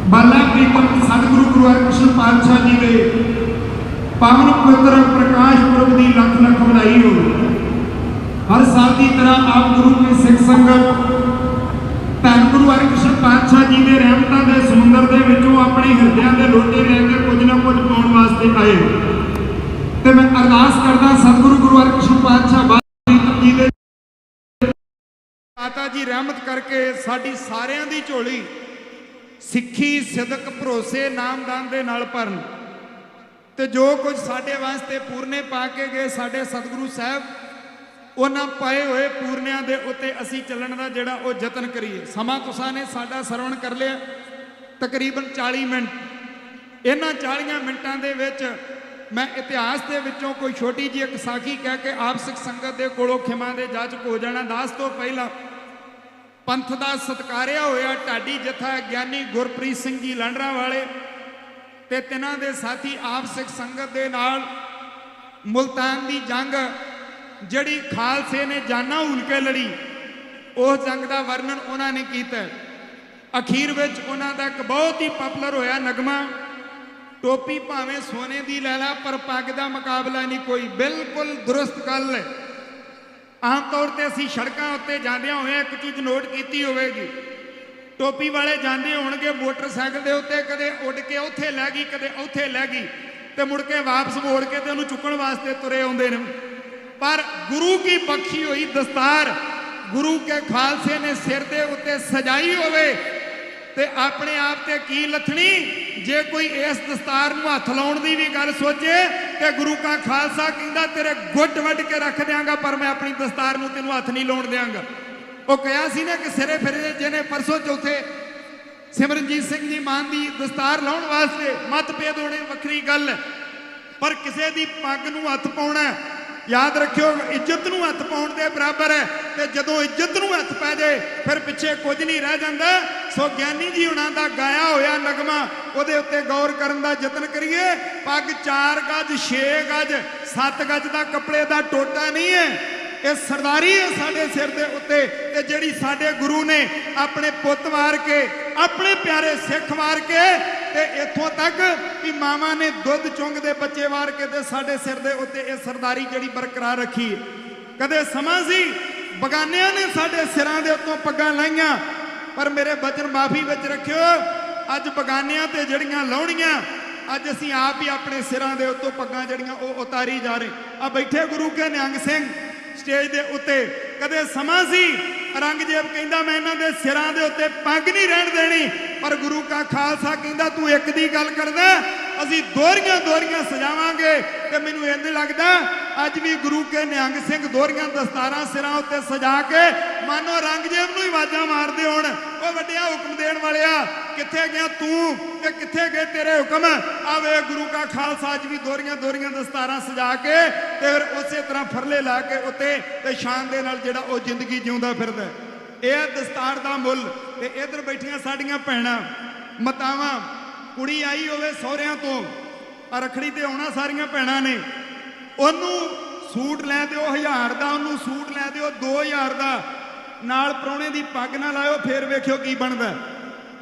ਬਾਲਾ ਪ੍ਰੀਤਮ ਸਤਿਗੁਰੂ ਗੁਰੂ ਹਰਿਕ੍ਰਿਸ਼ਨ ਪਾਤਸ਼ਾਹ ਜੀ ਦੇ ਪਾਵਨ ਪਵਿੱਤਰ ਪ੍ਰਕਾਸ਼ ਪੁਰਬ ਦੀ ਲੱਖ ਲੱਖ ਵਧਾਈ ਹੋਵੇ। ਹਰ ਸਾਲ ਦੀ ਤਰ੍ਹਾਂ ਆਪ ਗੁਰੂ ਕੀ ਸਿੱਖ ਸੰਗਤ ਧੰਨ ਗੁਰੂ ਹਰਿਕ੍ਰਿਸ਼ਨ ਪਾਤਸ਼ਾਹ ਜੀ ਦੇ ਰਹਿਮਤਾਂ ਦੇ ਸਮੁੰਦਰ ਦੇ ਵਿੱਚੋਂ ਆਪਣੇ ਹਿਰਦਿਆਂ ਦੇ ਲੋਟੇ ਲੈ ਕੇ ਕੁਝ ਨਾ ਕੁਝ ਪਾਉਣ ਵਾਸਤੇ ਆਏ। ਤੇ ਮੈਂ ਅਰਦਾਸ ਕਰਦਾ ਸਤਿਗੁਰੂ ਗੁਰੂ ਹਰਿਕ੍ਰਿਸ਼ਨ ਪਾਤਸ਼ਾਹ ਜੀ ਦੇ ਮਾਤਾ ਜੀ ਰਹਿਮਤ ਕਰਕੇ ਸਾਡੀ ਸਾਰਿਆਂ ਦੀ ਝੋਲੀ ਸਿੱਖੀ ਸਿਦਕ ਭਰੋਸੇ ਨਾਮਦਾਨ ਦੇ ਨਾਲ ਭਰਨ ਤੇ ਜੋ ਕੁਝ ਸਾਡੇ ਵਾਸਤੇ ਪੂਰਨੇ ਪਾ ਕੇ ਗਏ ਸਾਡੇ ਸਤਿਗੁਰੂ ਸਾਹਿਬ ਉਹਨਾਂ ਪਾਏ ਹੋਏ ਪੂਰਨਿਆਂ ਦੇ ਉੱਤੇ ਅਸੀਂ ਚੱਲਣ ਦਾ ਜਿਹੜਾ ਉਹ ਯਤਨ ਕਰੀਏ। ਸਮਾਂ ਤੁਸਾਂ ਨੇ ਸਾਡਾ ਸਰਵਣ ਕਰ ਲਿਆ ਤਕਰੀਬਨ 40 ਮਿੰਟ। ਇਹਨਾਂ 40 ਮਿੰਟਾਂ ਦੇ ਵਿੱਚ ਮੈਂ ਇਤਿਹਾਸ ਦੇ ਵਿੱਚੋਂ ਕੋਈ ਛੋਟੀ ਜਿਹੀ ਇੱਕ ਸਾਖੀ ਕਹਿ ਕੇ ਆਪ ਸਿੱਖ ਸੰਗਤ ਦੇ ਕੋਲੋਂ ਖਿਮਾ ਦੇ ਜਾਚਕ ਹੋ ਜਾਣਾ। ਦਾਸ ਤੋਂ ਪਹਿਲਾਂ ਪੰਥ ਦਾ ਸਤਕਾਰਿਆ ਹੋਇਆ ਢਾਡੀ ਜਥਾ ਗਿਆਨੀ ਗੁਰਪ੍ਰੀਤ ਸਿੰਘ ਜੀ ਲਾਂਡਰਾ ਵਾਲੇ ਤੇ ਤਿੰਨਾਂ ਦੇ ਸਾਥੀ ਆਪ ਸਿੱਖ ਸੰਗਤ ਦੇ ਨਾਲ ਮੁਲਤਾਨ ਦੀ ਜੰਗ ਜਿਹੜੀ ਖਾਲਸੇ ਨੇ ਜਾਨਾਂ ਹੂਲ ਕੇ ਲੜੀ ਉਸ ਜੰਗ ਦਾ ਵਰਣਨ ਉਹਨਾਂ ਨੇ ਕੀਤਾ। ਅਖੀਰ ਵਿੱਚ ਉਹਨਾਂ ਦਾ ਇੱਕ ਬਹੁਤ ਹੀ ਪਪੂਲਰ ਹੋਇਆ ਨਗਮਾ, ਟੋਪੀ ਭਾਵੇਂ ਸੋਨੇ ਦੀ ਲੈ ਲਾ ਪਰ ਪੱਗ ਦਾ ਮੁਕਾਬਲਾ ਨਹੀਂ ਕੋਈ। ਬਿਲਕੁਲ ਦੁਰਸਤ ਗੱਲ ਹੈ। ਆਮ ਤੌਰ ਤੇ ਅਸੀਂ ਸੜਕਾਂ ਉੱਤੇ ਜਾਂਦਿਆਂ ਹੋਏ ਇੱਕ ਚੀਜ਼ ਨੋਟ ਕੀਤੀ ਹੋਵੇਗੀ, ਟੋਪੀ ਵਾਲੇ ਜਾਂਦੇ ਹੋਣਗੇ ਮੋਟਰਸਾਈਕਲ ਦੇ ਉੱਤੇ, ਕਦੇ ਉੱਡ ਕੇ ਉੱਥੇ ਲੈ ਗਈ ਕਦੇ ਉੱਥੇ ਲੈ ਗਈ ਤੇ ਮੁੜ ਕੇ ਵਾਪਸ ਮੋੜ ਕੇ ਤੇ ਉਹਨੂੰ ਚੁੱਕਣ ਵਾਸਤੇ ਤੁਰੇ ਆਉਂਦੇ ਨੇ। ਪਰ ਗੁਰੂ ਕੀ ਬਖਸ਼ੀ ਹੋਈ ਦਸਤਾਰ ਗੁਰੂ ਕੇ ਖਾਲਸੇ ਨੇ ਸਿਰ ਦੇ ਉੱਤੇ ਸਜਾਈ ਹੋਵੇ ਤੇ ਆਪਣੇ ਆਪ ਤੇ ਕੀ ਲੱਥਣੀ। ਜੇ ਕੋਈ ਇਸ ਦਸਤਾਰ ਨੂੰ ਹੱਥ ਲਾਉਣ ਦੀ ਵੀ ਗੱਲ ਸੋਚੇ ਤੇ ਗੁਰੂ ਕਾ ਖਾਲਸਾ ਕਹਿੰਦਾ ਤੇਰੇ ਗੁੱਟ ਵੱਢ ਕੇ ਰੱਖ ਦਿਆਂਗਾ ਪਰ ਮੈਂ ਆਪਣੀ ਦਸਤਾਰ ਨੂੰ ਤੈਨੂੰ ਹੱਥ ਨਹੀਂ ਲਾਉਣ ਦਿਆਂਗਾ। ਉਹ ਕਿਹਾ ਸੀ ਨਾ ਕਿ ਸਿਰੇ ਫਿਰੇ ਜਿਹਨੇ ਪਰਸੋਂ ਚੌਥੇ ਸਿਮਰਨਜੀਤ ਸਿੰਘ ਜੀ ਮਾਨ ਦੀ ਦਸਤਾਰ ਲਾਉਣ ਵਾਸਤੇ ਮਤਭੇਦ ਹੋਣੇ ਵੱਖਰੀ ਗੱਲ ਹੈ, ਪਰ ਕਿਸੇ ਦੀ ਪੱਗ ਨੂੰ ਹੱਥ ਪਾਉਣਾ याद रखियो इज्जत नूं हथ पाउण दे बराबर है। ते जदों इज्जत नूं हथ पै जाए फिर पिछे कुछ नहीं रह जांदा। सो ज्ञानी जी हुणां दा गाया होया नगमा उहदे उत्ते गौर करन दा यतन करिए। पग 4 गज 6 गज 7 गज दा कपड़े दा टोटा नहीं है, ये सरदारी है साडे सिर दे उत्ते। ते जिहड़ी साडे गुरु ने अपने पुत वार के अपने प्यारे सिख वार के ते इत्थों तक कि मामा ने दुध चुंगदे बच्चे वार के ते साडे सिर दे उत्ते ये सरदारी जिहड़ी बरकरार रखी है। कदे समा सी बगानियां ने साडे सिरां दे उत्तों पग्गां लाईयां, पर मेरे बचन माफी विच रखियो अज बगानियां ते जिहड़ियां लाउणियां अज असीं आप ही अपने सिरां दे उत्तों पग्गां जिहड़ियां ओह उतारी जा रहे। आ बैठे गुरु के निहंग सिंह स्टेज दे उत्ते कदे समा सी औरंगजेब कहंदा मैं इन्हां दे सिरां दे उत्ते पग नहीं रहण देनी, पर गुरु का खालसा कहंदा तू एक दी गल करदा असीं दोहरियां दोहरियां सजावांगे। ते मैनूं इंज लगदा अज भी गुरु के निहंग सिंह दोहरियां दस्तारां सिरां उत्ते सजा के मानो औरंगजेब नूं ही आवाज़ां मारदे होण ओ वड्डिया हुक्म देण वालिया कित्थे गया तू ते कित्थे गए तेरे हुक्म। आवे गुरु का खालसा अज भी दोहरियां दोहरियां दस्तारां सजा के ते फिर उसे तरह फरले ला के उत्ते ते शान दे नाल जिहड़ा ओ जिंदगी जिउंदा फिरदा। ਇਹ ਦਸਤਾਰ ਦਾ ਮੁੱਲ। ਤੇ ਇਧਰ ਬੈਠੀਆਂ ਸਾਡੀਆਂ ਭੈਣਾਂ ਮਾਤਾਵਾਂ, ਕੁੜੀ ਆਈ ਹੋਵੇ ਸਹੁਰਿਆਂ ਤੋਂ ਰੱਖੜੀ ਤੇ ਆਉਣਾ ਸਾਰੀਆਂ ਭੈਣਾਂ ਨੇ, ਉਹਨੂੰ ਸੂਟ ਲੈ ਦਿਓ 1000 ਦਾ, ਉਹਨੂੰ ਸੂਟ ਲੈ ਦਿਓ 2000 ਦਾ, ਨਾਲ ਪ੍ਰਾਹੁਣੇ ਦੀ ਪੱਗ ਨਾ ਲਾਇਓ, ਫੇਰ ਵੇਖਿਓ ਕੀ ਬਣਦਾ,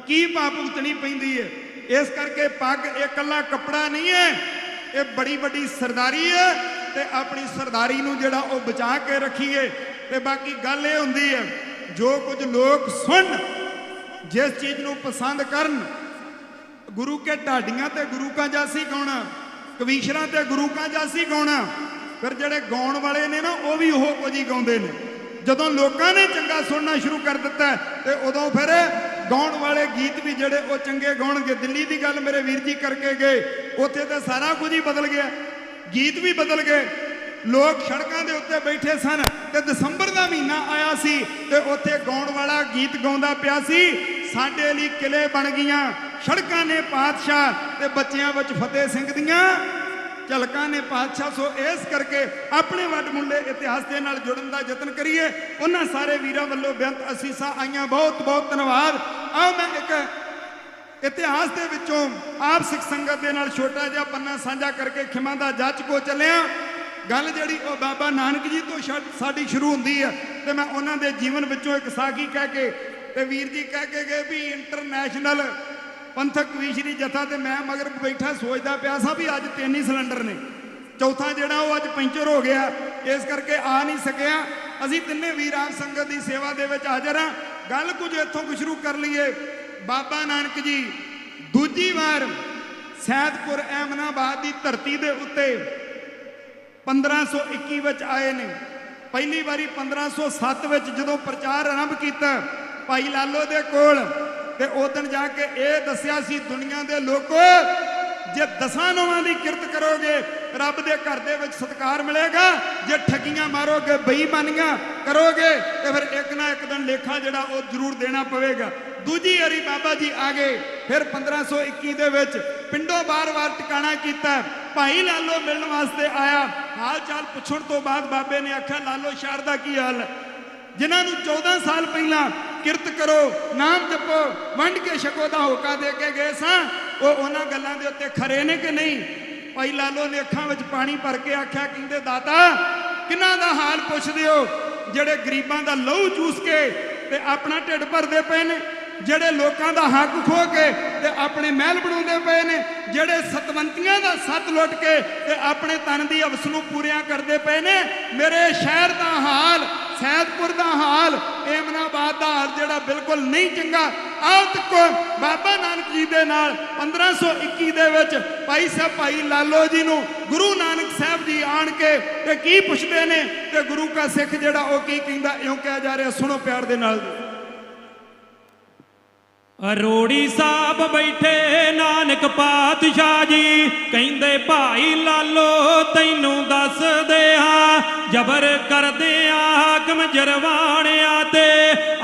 ਕੀ ਪਾ ਭੁਗਤਣੀ ਪੈਂਦੀ ਹੈ। ਇਸ ਕਰਕੇ ਪੱਗ ਇਹ ਇਕੱਲਾ ਕੱਪੜਾ ਨਹੀਂ ਹੈ, ਇਹ ਬੜੀ ਵੱਡੀ ਸਰਦਾਰੀ ਹੈ ਤੇ ਆਪਣੀ ਸਰਦਾਰੀ ਨੂੰ ਜਿਹੜਾ ਉਹ ਬਚਾ ਕੇ ਰੱਖੀਏ। ਤੇ ਬਾਕੀ ਗੱਲ ਇਹ ਹੁੰਦੀ ਹੈ जो कुछ लोग सुन जिस चीज नूं पसंद करन, गुरु के ढाडियां ते गुरु का जासी गाउणा, कवीशरां ते गुरु का जासी गाउणा, फिर जिहड़े गाउण वाले ने ना वो भी ओह कुछ ही गाउंदे ने। जदों लोकां ने चंगा सुनना शुरू कर दिता ते उदों फिर गाउण वाले गीत भी जिहड़े वो चंगे गाउणगे। दिल्ली की गल मेरे वीर जी करके गए, उत्थे तो सारा कुछ ही बदल गया, गीत भी बदल गए। लोग सड़कों के उत्ते बैठे सन ते दसंबर का महीना आया सी ते उत्थे गाउण वाला गीत गाउंदा पिया सी, साडे लई किले बन गईयां सड़कां ने पातशाह ते बच्चियां विच फतेह सिंह दियां झलकां ने पातशाह। सो इस करके अपने वड मुंडे इतिहास के नाल जुड़न का यतन करिए। उन्हां सारे वीरां वल्लों बेअंत असीसां आईयां, बहुत बहुत धन्नवाद। आओ मैं एक इतिहास के विचों आप सिख संगत के नाल छोटा जिहा पन्ना साझा करके खिमा दा जज को चलिया। गल जी बाबा नानक जी तो साड़ी शुरू होंदी है तो मैं उन्होंने जीवन विचों एक साखी कह के ते वीर जी कह के गए भी इंटरनेशनल ਪੰਥਕ ਕਵੀਸ਼ਰੀ ਜਥਾ ਤੇ ਮੈਂ ਮਗਰ ਬੈਠਾ ਸੋਚਦਾ ਪਿਆ ਸਾਂ ਵੀ ਅੱਜ 3 ਹੀ ਸਿਲੰਡਰ ਨੇ, ਚੌਥਾ ਜਿਹੜਾ ਉਹ ਅੱਜ ਪੈਂਚਰ ਹੋ ਗਿਆ, ਇਸ ਕਰਕੇ ਆ ਨਹੀਂ ਸਕਿਆ। ਅਸੀਂ ਤਿੰਨੇ ਵੀਰ ਆਪ ਸੰਗਤ ਦੀ ਸੇਵਾ ਦੇ ਵਿੱਚ ਹਾਜ਼ਰ ਹਾਂ। ਗੱਲ ਕੁਝ ਇੱਥੋਂ ਕੁ ਸ਼ੁਰੂ ਕਰ ਲਈਏ। ਬਾਬਾ ਨਾਨਕ ਜੀ ਦੂਜੀ ਵਾਰ ਸੈਦਪੁਰ ਐਮਨਾਬਾਦ ਦੀ ਧਰਤੀ ਦੇ ਉੱਤੇ 1521 ਵਿੱਚ ਆਏ ਨੇ। ਪਹਿਲੀ ਵਾਰੀ 1507 ਵਿੱਚ ਜਦੋਂ ਪ੍ਰਚਾਰ ਆਰੰਭ ਕੀਤਾ ਭਾਈ ਲਾਲੋ ਦੇ ਕੋਲ, ਤੇ ਉਦੋਂ ਜਾ ਕੇ ਇਹ ਦੱਸਿਆ ਸੀ ਦੁਨੀਆ ਦੇ ਲੋਕੋ, ਜੇ 10 ਨੌਵਾਂ ਦੀ ਕਿਰਤ ਕਰੋਗੇ ਰੱਬ ਦੇ ਘਰ ਦੇ ਵਿੱਚ ਸਤਿਕਾਰ ਮਿਲੇਗਾ, ਜੇ ਠੱਗੀਆਂ ਮਾਰੋਗੇ ਬੇਈਮਾਨੀਆਂ ਕਰੋਗੇ ਤੇ ਫਿਰ ਇੱਕ ਨਾ ਇੱਕ ਦਿਨ ਲੇਖਾ ਜਿਹੜਾ ਉਹ ਜ਼ਰੂਰ ਦੇਣਾ ਪਵੇਗਾ। ਦੂਜੀ ਵਾਰੀ ਬਾਬਾ ਜੀ ਆ ਗਏ, ਫਿਰ 1521 ਦੇ ਵਿੱਚ ਪਿੰਡੋਂ ਬਾਰ-ਬਾਰ ਟਿਕਾਣਾ ਕੀਤਾ। ਭਾਈ ਲਾਲੋ ਮਿਲਣ ਵਾਸਤੇ ਆਇਆ, ਹਾਲ ਚਾਲ ਪੁੱਛਣ ਤੋਂ ਬਾਅਦ ਬਾਬੇ ਨੇ ਆਖਿਆ ਲਾਲੋ ਸ਼ਹਿਰ ਦਾ ਕੀ ਹਾਲ ਹੈ? ਜਿਨ੍ਹਾਂ ਨੂੰ 14 ਸਾਲ ਪਹਿਲਾਂ ਕਿਰਤ ਕਰੋ, ਨਾਮ ਜਪੋ, ਵੰਡ ਕੇ ਛਕੋ ਦਾ ਹੋਕਾ ਦੇ ਕੇ ਗਏ ਸਾਂ, ਉਹ ਉਹਨਾਂ ਗੱਲਾਂ ਦੇ ਉੱਤੇ ਖਰੇ ਨੇ ਕਿ ਨਹੀਂ? ਭਾਈ ਲਾਲੋ ਨੇ ਅੱਖਾਂ ਵਿੱਚ ਪਾਣੀ ਭਰ ਕੇ ਆਖਿਆ, ਕਹਿੰਦੇ ਦਾਤਾ ਕਿਹਨਾਂ ਦਾ ਹਾਲ ਪੁੱਛਦੇ ਹੋ? ਜਿਹੜੇ ਗਰੀਬਾਂ ਦਾ ਲਹੂ ਚੂਸ ਕੇ ਤੇ ਆਪਣਾ ਢਿੱਡ ਭਰਦੇ ਪਏ ਨੇ, ਜਿਹੜੇ ਲੋਕਾਂ ਦਾ ਹੱਕ ਖੋ ਕੇ ਤੇ ਆਪਣੇ ਮਹਿਲ ਬਣਾਉਂਦੇ ਪਏ ਨੇ, ਜਿਹੜੇ ਸਤਵੰਤੀਆਂ ਦਾ ਸੱਤ ਲੁੱਟ ਕੇ ਤੇ ਆਪਣੇ ਤਨ ਦੀ ਅਵਸ ਨੂੰ ਪੂਰੀਆਂ ਕਰਦੇ ਪਏ ਨੇ। ਮੇਰੇ ਸ਼ਹਿਰ ਦਾ ਹਾਲ, ਸੈਦਪੁਰ ਦਾ ਹਾਲ, ਏਮਨਾਬਾਦ ਦਾ ਹਾਲ ਜਿਹੜਾ ਬਿਲਕੁਲ ਨਹੀਂ ਚੰਗਾ। ਆਓ ਤੱਕੋ ਬਾਬਾ ਨਾਨਕ ਜੀ ਦੇ ਨਾਲ 1521 ਦੇ ਵਿੱਚ ਭਾਈ ਸਾਹਿਬ ਭਾਈ ਲਾਲੋ ਜੀ ਨੂੰ ਗੁਰੂ ਨਾਨਕ ਸਾਹਿਬ ਜੀ ਆਣ ਕੇ ਤੇ ਕੀ ਪੁੱਛਦੇ ਨੇ, ਤੇ ਗੁਰੂ ਕਾ ਸਿੱਖ ਜਿਹੜਾ ਉਹ ਕੀ ਕਹਿੰਦਾ, ਇਉਂ ਕਿਹਾ ਜਾ ਰਿਹਾ, ਸੁਣੋ ਪਿਆਰ ਦੇ ਨਾਲ। ਅਰੋੜੀ ਸਾਹਿਬ ਬੈਠੇ ਨਾਨਕ ਪਾਤਸ਼ਾਹ ਜੀ, ਕਹਿੰਦੇ ਭਾਈ ਲਾਲੋ ਤੈਨੂੰ ਦੱਸਦੇ ਹਾਂ, ਜਬਰ ਕਰਦੇ ਆ ਹਾਕਮ ਜਰਵਾਣਿਆਂ ਤੇ,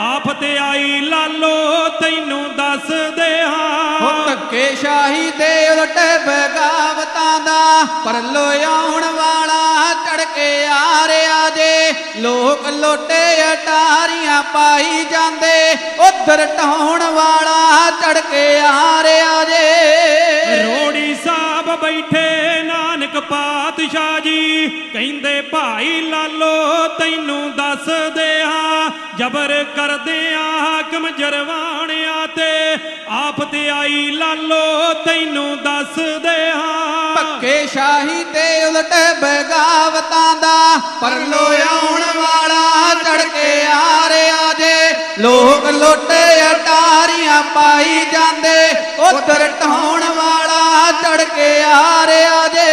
ਆਫਤ ਆਈ ਲਾਲੋ ਤੈਨੂੰ ਦੱਸਦੇ ਹਾਂ। ਧੱਕੇ ਸ਼ਾਹੀ ਦੇ ਉਲਟ ਬਗਾਵਤਾਂ ਦਾ, ਪਰਲੋ ਆਉਣ ਵਾਲਾ ਚੜ ਕੇ ਆ ਰਿਹਾ ਜੇ, ਲੋਕ ਲੋਟੇ ਅਟਾਰੀਆਂ ਪਾਈ ਜਾਂਦੇ, ਉਧਰ ਢਾਉਣ ਵਾਲਾ ਚੜ ਕੇ ਆ ਰਿਹਾ ਜੇ। ਰੋੜੀ ਸਾਹਿਬ ਬੈਠੇ ਨਾਨਕ ਪਾਤਸ਼ਾਹ ਜੀ, ਕਹਿੰਦੇ ਭਾਈ ਲਾਲੋ ਤੈਨੂੰ ਦੱਸਦੇ ਹਾਂ, ਜਬਰ ਕਰਦੇ ਆ ਹਾਕਮ ਜਰਵਾਣਿਆਂ ਤੇ, ਆਫਤ ਆਈ ਲਾਲੋ ਤੈਨੂੰ ਦੱਸਦੇ ਹਾਂ। ਧੱਕੇ ਸ਼ਾਹੀ ਤੇ ਉਲਟ ਬਗਾਵਤਾਂ ਦਾ, ਪਰਲੋ ਆਉਣ ਵਾਲਾ ਚੜ ਕੇ ਆ ਰਿਹਾ ਜੇ, ਲੋਕ ਲੋਟੇ ਅਟਾਰੀਆਂ ਪਾਈ ਜਾਂਦੇ, ਉਧਰ ਢਾਉਣ ਵਾਲਾ ਚੜ ਕੇ ਆ ਰਿਹਾ ਜੇ।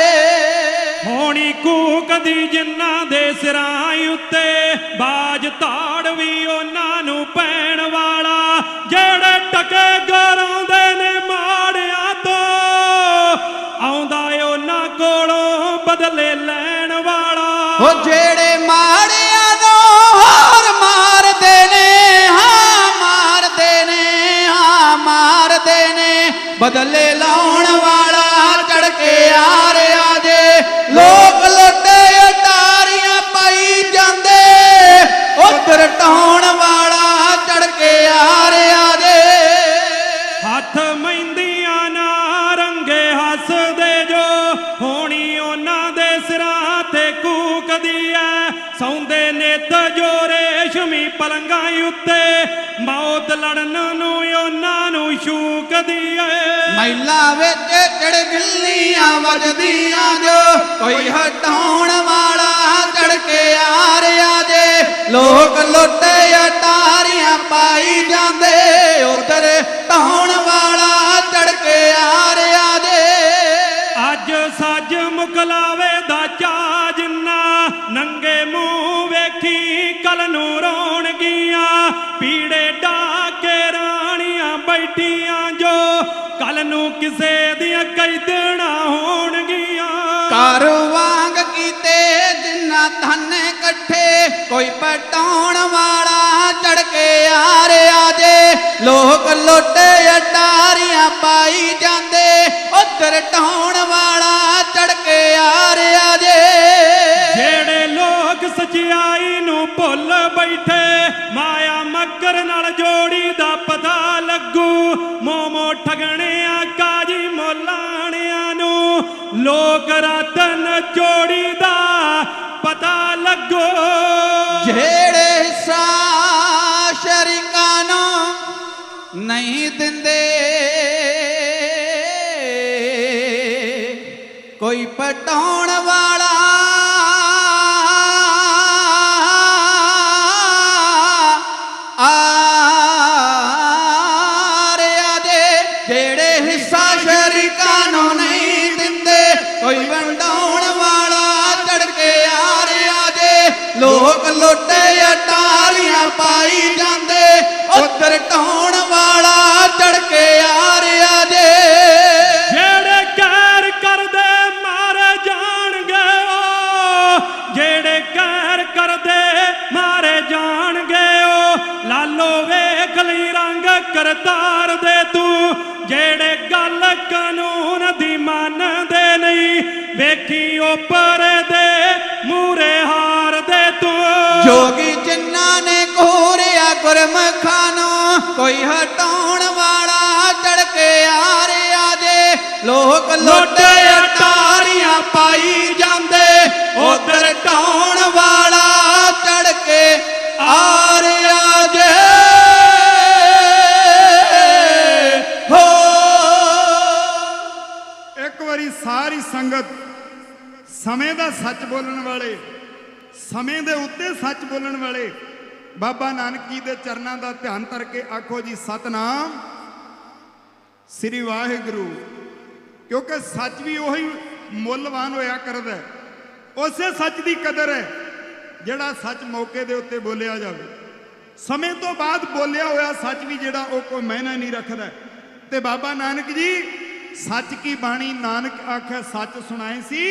ਹੋਣੀ ਕੂਕਦੀ ਜਿਨ੍ਹਾਂ ਦੇ ਸਿਰਾਂ ਉੱਤੇ, ਬਾਜ ਧਾੜ ਵੀ ਉਹਨਾਂ ਨੂੰ ਪੈਣ ਵਾਲਾ, ਜਿਹੜੇ ਟਕੇ ਗਰਾਉਂਦੇ ਨੇ ਮਾੜਿਆਂ ਤੋਂ, ਆਉਂਦਾ ਉਹਨਾਂ ਕੋਲੋਂ ਬਦਲੇ ਲੈਣ ਵਾਲਾ। ਉਹ ਜਿਹੜੇ ਮਾੜਿਆਂ ਨੂੰ ਹੋਰ ਮਾਰਦੇ ਨੇ, ਹਾਂ ਮਾਰਦੇ ਨੇ, ਹਾਂ ਮਾਰਦੇ ਨੇ, ਬਦਲੇ ਲਾਉਣ ਵਾਲਾ ਚੜ ਕੇ ਆ ਰਿਹਾ ਜੇ, ਲੋਕ ਲੋਟੇ ਅਟਾਰੀਆਂ ਪਾਈ ਜਾਂਦੇ, ਉਧਰ ਢਾਉਣ ਵਾਲਾ ਚੜ ਕੇ ਆ ਰਿਹਾ ਜੇ। ਹੱਥ ਮਹਿੰਦੀਆਂ ਨਾ ਰੰਗੇ ਹੱਸਦੇ ਜੋ, ਹੋਣੀ ਉਹਨਾਂ ਦੇ ਸਿਰਾਂ ਤੇ ਕੂਕਦੀ ਐ, ਸੌਂਦੇ ਨਿੱਤ ਜੋ ਰੇਸ਼ਮੀ ਪਲੰਘਾਂ ਉੱਤੇ, ਮੌਤ ਲੜਨ ਨੂੰ ਉਹਨਾਂ ਨੂੰ ਸ਼ੂਕਦੀ ਐ। ਮਹਿਲਾ ਵਿੱਚ ਚੜਗਲੀਆਂ ਵੱਜਦੀਆਂ ਜੋ, ਕੋਈ ਹਟਾਉਣ ਵਾਲਾ ਚੜ ਕੇ ਆ ਰਿਹਾ ਜੇ, ਲੋਕ ਲੋਟੇ ਅਟਾਰੀਆਂ ਪਾਈ ਜਾਂਦੇ, ਉਧਰ ਢਾਉਣ ਵਾਲਾ ਚੜ ਕੇ ਆ ਰਿਹਾ ਜੇ। ਅੱਜ ਸੱਜ ਮੁਕਲਾਵੇ ਦਾ ਚਾ ਜਿੰਨਾ, ਨੰਗੇ ਮੂੰਹ ਵੇਖੀ ਕੱਲ ਨੂੰ ਰੋਣਗੀਆਂ, ਪੀੜੇ ਢਾਕੇ ਰਾਣੀਆਂ ਬੈਠੀਆਂ ਜੋ, ਕੱਲ ਨੂੰ ਕਿਸੇ ਦੀਆਂ ਕੈਦਣਾ ਹੋਣਗੀਆਂ। ਘਰ ਵਾਂਗ ਕੀਤੇ ਜਿੰਨਾ ਧਨ ਇਕੱਠੇ, ਕੋਈ ਪਟਾਉਣ ਵਾਲਾ ਚੜ ਕੇ ਆ ਰਿਹਾ ਜੇ, ਲੋਕ ਲੋਟੇ ਅਟਾਰੀਆਂ ਪਾਈ ਜਾਂਦੇ, ਉਧਰ ਢਾਉਣ ਵਾਲਾ ਚੜ ਕੇ ਆ ਰਿਹਾ ਜੇ। ਜਿਹੜੇ ਲੋਕ ਸਚਾਈ ਨੂੰ ਭੁੱਲ ਬੈਠੇ, ਮਾਇਆ ਮੱਕਰ ਨਾਲ ਜੋੜੀ ਦਾ ਪਤਾ ਲੱਗੂ, ਮੋਮੋ ਠਗਣਿਆਂ ਕਾਜੀ ਮੋਲਾਣਿਆਂ ਨੂੰ, ਲੋਕ ਰਤਨ ਜੋੜੀ ਦਾ ਪਤਾ ਲੱਗੋ। ਜਿਹੜੇ ਹਿੱਸਾ ਸ਼ਰੀਕਾਂ ਨੂੰ ਨਹੀਂ ਦਿੰਦੇ, ਕੋਈ ਪਟਾਉਣ ਵਾਲਾ ਆਰਿਆ ਦੇ, ਜਿਹੜੇ ਹਿੱਸਾ ਸ਼ਰੀਕਾਂ ਨੂੰ ਨਹੀਂ ਦਿੰਦੇ। ਕੋਈ ਵੰਡਾਉਣ ਵਾਲਾ ਤੜਕੇ ਆਰਿਆ ਦੇ, ਲੋਕ ਲੁੱਟੇ ਅਟਾਰੀਆਂ ਪਾਈ ਜਾਂਦੇ। ਉਧਰ ਢਾਉਣ ਵਾਲਾ ਤੜਕੇ ਆਰਿਆ ਦੇ, ਜਿਹੜੇ ਕਹਿਰ ਕਰਦੇ ਮਾਰੇ ਜਾਣਗੇ ਓ, ਜਿਹੜੇ ਕਹਿਰ ਕਰਦੇ ਮਾਰੇ ਜਾਣਗੇ ਓ। ਲਾਲੋ ਵੇਖ ਲਈ ਰੰਗ ਕਰਤਾਰ ਦੇ ਤੂੰ, ਜਿਹੜੇ ਗੱਲ ਕਾਨੂੰਨ ਦੀ ਮੰਨਦੇ ਨਹੀਂ। ਵੇਖੀ ਉੱਪਰ ਦੇ ਮੂਰੇ ਹਾਰ ਦੇ ਤੂੰ। ਜੋਗੀ ਜਿਨ੍ਹਾਂ ਨੇ ਘੋਰਿਆ ਗੁਰਮੁਖਾਂ ਨੂੰ, ਕੋਈ ਹਟਾਉਣ ਵਾਲਾ ਤੜਕੇ ਆਰਿਆ ਦੇ, ਲੋਕ ਲੁੱਟੇ ਅਟਾਰੀਆਂ ਪਾਈ ਜਾਂਦੇ। ਉਧਰ ਢਾਉਣ ਵਾਲਾ ਤੜਕੇ ਆਰਿਆ ਦੇ ਹੋ। ਇੱਕ ਵਾਰੀ ਸਾਰੀ ਸੰਗਤ ਸਮੇਂ ਦਾ ਸੱਚ ਬੋਲਣ ਵਾਲੇ, ਸਮੇਂ ਦੇ ਉੱਤੇ ਸੱਚ ਬੋਲਣ ਵਾਲੇ ਬਾਬਾ ਨਾਨਕ ਜੀ ਦੇ ਚਰਨਾਂ ਦਾ ਧਿਆਨ ਧਰ ਕੇ ਆਖੋ ਜੀ ਸਤਨਾਮ ਸ੍ਰੀ ਵਾਹਿਗੁਰੂ। ਕਿਉਂਕਿ ਸੱਚ ਵੀ ਉਹੀ ਮੁੱਲਵਾਨ ਹੋਇਆ ਕਰਦਾ ਹੈ। ਉਸੇ ਸੱਚ ਦੀ ਕਦਰ ਹੈ ਜਿਹੜਾ ਸੱਚ ਮੌਕੇ ਦੇ ਉੱਤੇ ਬੋਲਿਆ ਜਾਵੇ। ਸਮੇਂ ਤੋਂ ਬਾਅਦ ਬੋਲਿਆ ਹੋਇਆ ਸੱਚ ਵੀ ਜਿਹੜਾ ਉਹ ਕੋਈ ਮਾਇਨਾ ਨਹੀਂ ਰੱਖਦਾ। ਤੇ ਬਾਬਾ ਨਾਨਕ ਜੀ ਸੱਚ ਕੀ ਬਾਣੀ ਨਾਨਕ ਆਖੇ ਸੱਚ ਸੁਣਾਏ ਸੀ,